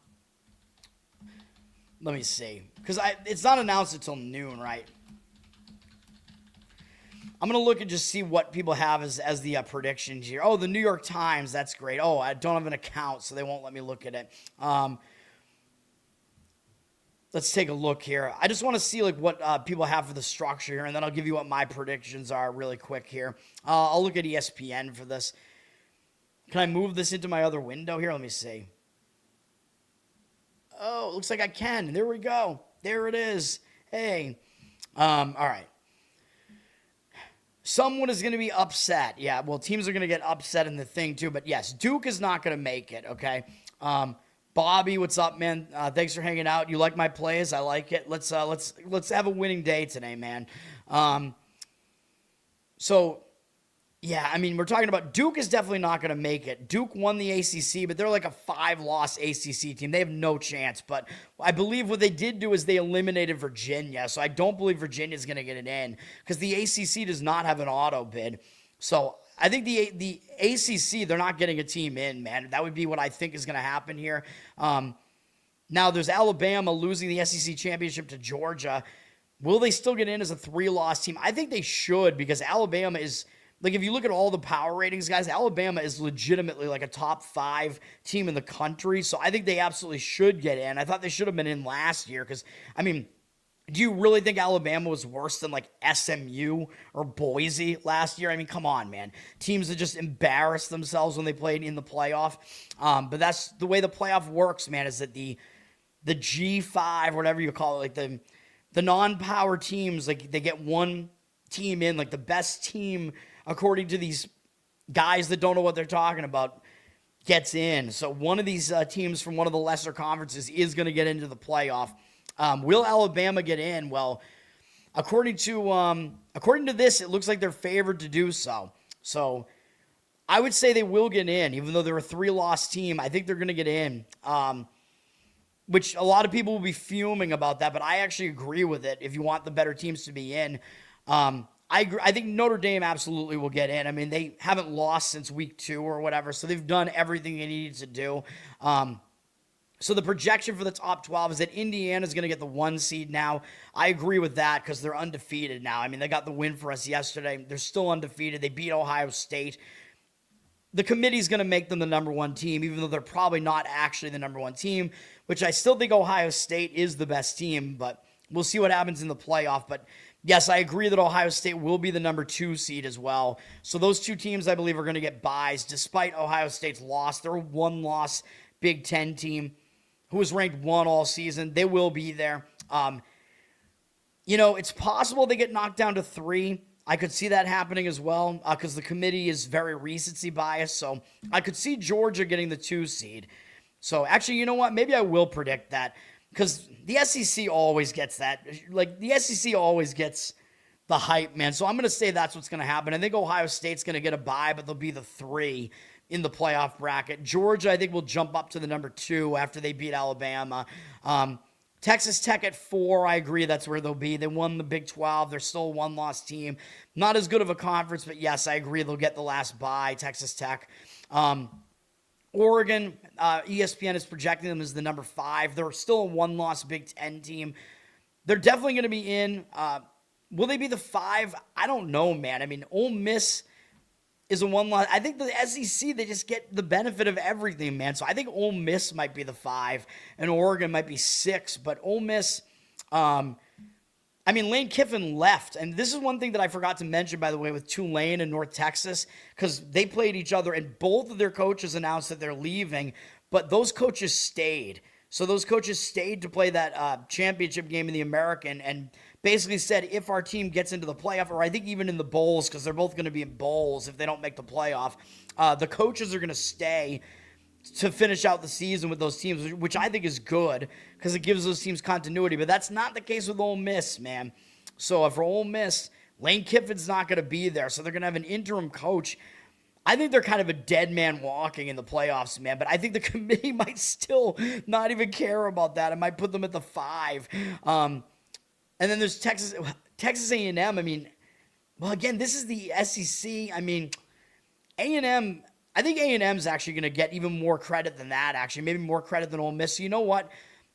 me see. Because it's not announced until noon, right? I'm going to look and just see what people have as the predictions here. Oh, the New York Times, that's great. Oh, I don't have an account, so they won't let me look at it. Let's take a look here. I just want to see what people have for the structure here, and then I'll give you what my predictions are really quick here. I'll look at ESPN for this. Can I move this into my other window here? Let me see. Oh, it looks like I can. There we go. There it is. Hey. All right. Someone is going to be upset. Yeah, well, teams are going to get upset in the thing too. But yes, Duke is not going to make it, okay? Bobby, what's up, man? Thanks for hanging out. You like my plays? I like it. Let's have a winning day today, man. So, yeah, I mean, we're talking about Duke is definitely not going to make it. Duke won the ACC, but they're like a 5-loss ACC team. They have no chance. But I believe what they did do is they eliminated Virginia. So I don't believe Virginia's going to get it in because the ACC does not have an auto bid. So I think the ACC, they're not getting a team in, man. That would be what I think is going to happen here. Now, there's Alabama losing the SEC championship to Georgia. Will they still get in as a 3-loss team? I think they should because Alabama is... Like, if you look at all the power ratings, guys, Alabama is legitimately like a top 5 team in the country. So I think they absolutely should get in. I thought they should have been in last year because, I mean, do you really think Alabama was worse than like SMU or Boise last year? I mean, come on, man. Teams that just embarrassed themselves when they played in the playoff. But that's the way the playoff works, man, is that the G5, whatever you call it, like the non-power teams, like they get one team in, like the best team according to these guys that don't know what they're talking about, gets in. So one of these teams from one of the lesser conferences is going to get into the playoff. Will Alabama get in? Well, according to this, it looks like they're favored to do so. So I would say they will get in, even though they're a 3-loss team. I think they're going to get in, which a lot of people will be fuming about that, but I actually agree with it if you want the better teams to be in. I agree. I think Notre Dame absolutely will get in. I mean, they haven't lost since week 2 or whatever, so they've done everything they needed to do. So the projection for the top 12 is that Indiana is going to get the 1 seed now. I agree with that because they're undefeated now. I mean, they got the win for us yesterday. They're still undefeated. They beat Ohio State. The committee's going to make them the number 1 team, even though they're probably not actually the number 1 team, which I still think Ohio State is the best team, but we'll see what happens in the playoff. But yes, I agree that Ohio State will be the number 2 seed as well. So those 2 teams, I believe, are going to get byes, despite Ohio State's loss. They're a 1-loss Big Ten team who was ranked 1 all season. They will be there. It's possible they get knocked down to 3. I could see that happening as well because the committee is very recency biased. So I could see Georgia getting the 2 seed. So actually, you know what? Maybe I will predict that because the SEC always gets that. Like, the SEC always gets the hype, man. So I'm going to say that's what's going to happen. I think Ohio State's going to get a bye, but they'll be the 3 in the playoff bracket. Georgia, I think, will jump up to the number 2 after they beat Alabama. Texas Tech at 4, I agree that's where they'll be. They won the Big 12. They're still a 1-loss team. Not as good of a conference, but yes, I agree they'll get the last bye, Texas Tech. Oregon, ESPN is projecting them as the number 5. They're still a 1-loss Big 10 team. They're definitely going to be in. Will they be the 5? I don't know, man. I mean, Ole Miss is a 1-loss. I think the SEC, they just get the benefit of everything, man. So I think Ole Miss might be the 5, and Oregon might be 6. But Ole Miss, Lane Kiffin left. And this is one thing that I forgot to mention, by the way, with Tulane and North Texas, because they played each other, and both of their coaches announced that they're leaving, but those coaches stayed. So those coaches stayed to play that championship game in the American, and basically said if our team gets into the playoff, or I think even in the bowls, because they're both going to be in bowls if they don't make the playoff, the coaches are going to stay to finish out the season with those teams, which I think is good because it gives those teams continuity. But that's not the case with Ole Miss, man. So for Ole Miss, Lane Kiffin's not going to be there, so they're going to have an interim coach. I think they're kind of a dead man walking in the playoffs, man. But I think the committee might still not even care about that. It might put them at the 5. And then there's Texas A&M. I mean, well, again, this is the SEC. I mean, A&M, I think A&M's actually going to get even more credit than that, actually. Maybe more credit than Ole Miss. So you know what?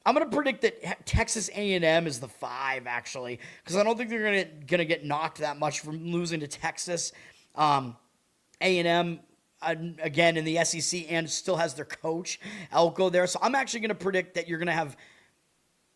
I'm going to predict that Texas A&M is the 5, actually, because I don't think they're going to get knocked that much from losing to Texas. A&M, again, in the SEC, and still has their coach, Elko, there. So I'm actually going to predict that you're going to have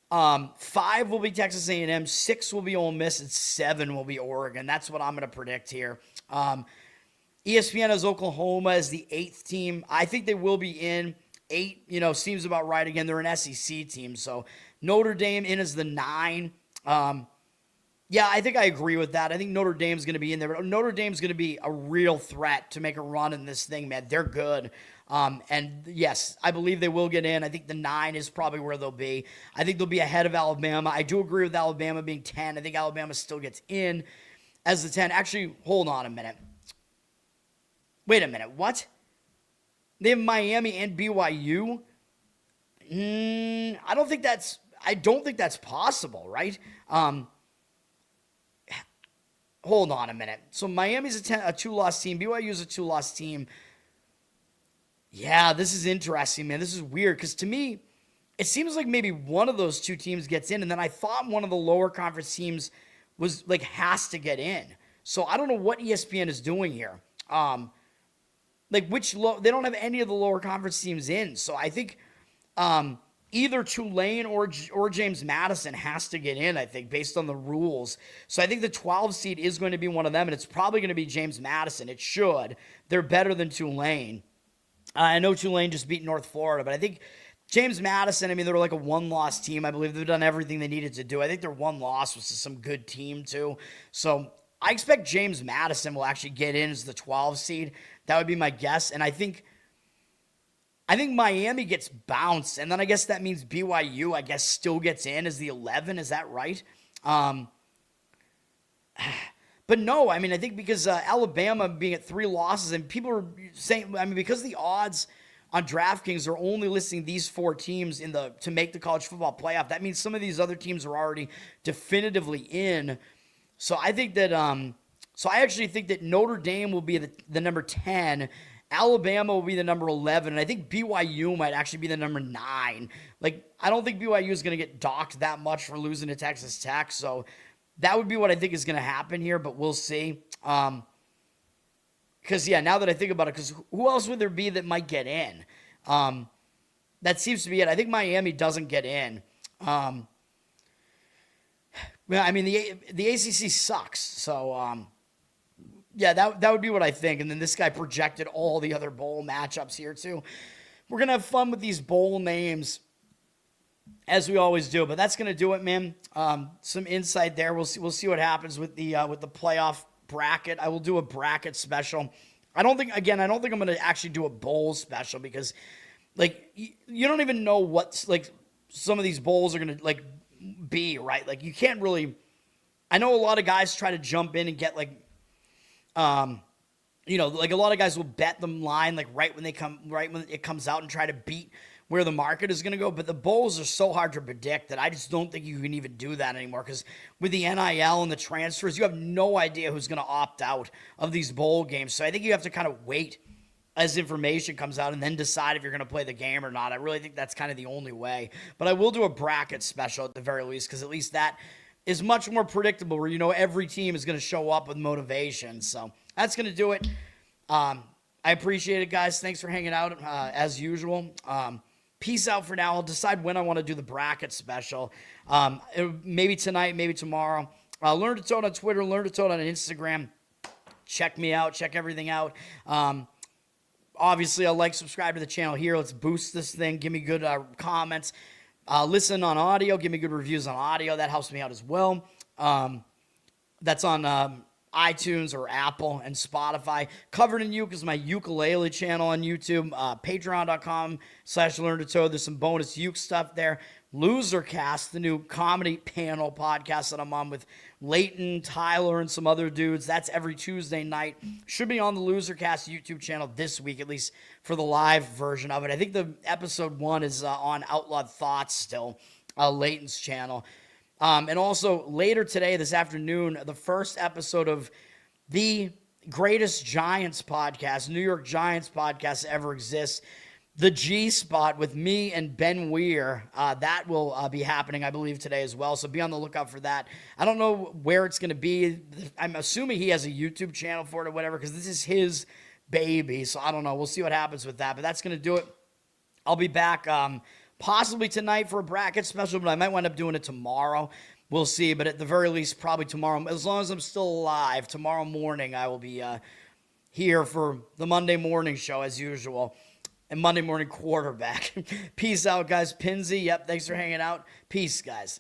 5 will be Texas A&M, 6 will be Ole Miss, and 7 will be Oregon. That's what I'm going to predict here. ESPN has Oklahoma as the 8th team. I think they will be in. 8, seems about right. Again, they're an SEC team. So Notre Dame in as the 9. Yeah, I think I agree with that. I think Notre Dame's going to be in there. But Notre Dame's going to be a real threat to make a run in this thing, man. They're good. And yes, I believe they will get in. I think the 9 is probably where they'll be. I think they'll be ahead of Alabama. I do agree with Alabama being 10. I think Alabama still gets in as the 10. Actually, hold on a minute. Wait a minute. What? They have Miami and BYU? I don't think that's possible, right? Hold on a minute. So Miami's a 2-loss team. BYU's a 2-loss team. Yeah, this is interesting, man. This is weird because to me, it seems like maybe one of those 2 teams gets in, and then I thought one of the lower conference teams was has to get in. So I don't know what ESPN is doing here. They don't have any of the lower conference teams in. So I think either Tulane or James Madison has to get in, I think, based on the rules. So I think the 12 seed is going to be one of them, and it's probably going to be James Madison. It should. They're better than Tulane. I know Tulane just beat North Florida, but I think James Madison, they're like a 1-loss team. I believe they've done everything they needed to do. I think their 1 loss was to some good team, too. So I expect James Madison will actually get in as the 12 seed. That would be my guess. And I think Miami gets bounced, and then I guess that means BYU, I guess, still gets in as the 11. Is that right? But no, I think because Alabama being at 3 losses, and people are saying, because the odds on DraftKings are only listing these 4 teams to make the college football playoff, that means some of these other teams are already definitively in. So I think that So I actually think that Notre Dame will be the number 10. Alabama will be the number 11. And I think BYU might actually be the number 9. Like, I don't think BYU is going to get docked that much for losing to Texas Tech. So that would be what I think is going to happen here, but we'll see. Because, yeah, now that I think about it, because who else would there be that might get in? That seems to be it. I think Miami doesn't get in. I mean, the ACC sucks. So, yeah, that would be what I think. And then this guy projected all the other bowl matchups here, too. We're going to have fun with these bowl names, as we always do. But that's going to do it, man. Some insight there. We'll see what happens with the playoff bracket. I will do a bracket special. I don't think I'm going to actually do a bowl special because, like, you don't even know what's, like, some of these bowls are going to, like, be, right? Like, you can't really, I know a lot of guys try to jump in and get, like, like a lot of guys will bet the line, like, right when it comes out and try to beat where the market is going to go. But the bowls are so hard to predict that I just don't think you can even do that anymore. Because with the NIL and the transfers, you have no idea who's going to opt out of these bowl games. So I think you have to kind of wait as information comes out and then decide if you're going to play the game or not. I really think that's kind of the only way. But I will do a bracket special at the very least, because at least that is much more predictable, where you know every team is going to show up with motivation. So that's going to do it. I appreciate it, guys. Thanks for hanging out as usual. Peace out for now. I'll decide when I want to do the bracket special. Maybe tonight, maybe tomorrow. Learn to Toad on Twitter. Learn to Toad on Instagram. Check me out. Check everything out. Obviously, I'll subscribe to the channel here. Let's boost this thing. Give me good comments. Listen on audio. Give me good reviews on audio. That helps me out as well. That's on iTunes or Apple and Spotify. Covered in Uke is my ukulele channel on YouTube. Patreon.com/LearnToToad. There's some bonus Uke stuff there. Losercast, the new comedy panel podcast that I'm on with Leighton, Tyler, and some other dudes. That's every Tuesday night. Should be on the Losercast YouTube channel this week, at least for the live version of it. I think the episode 1 is on Outlawed Thoughts still, Leighton's channel. And also later today, this afternoon, the first episode of the greatest Giants podcast, New York Giants podcast that ever exists, The G Spot with me and Ben Weir. That will be happening, I believe, today as well. So be on the lookout for that. I don't know where it's going to be. I'm assuming he has a YouTube channel for it or whatever, because this is his baby. So I don't know. We'll see what happens with that. But that's going to do it. I'll be back possibly tonight for a bracket special, but I might wind up doing it tomorrow. We'll see. But at the very least, probably tomorrow. As long as I'm still alive, tomorrow morning I will be here for the Monday morning show as usual. And Monday morning quarterback. Peace out, guys. Pinsy, yep, thanks for hanging out. Peace, guys.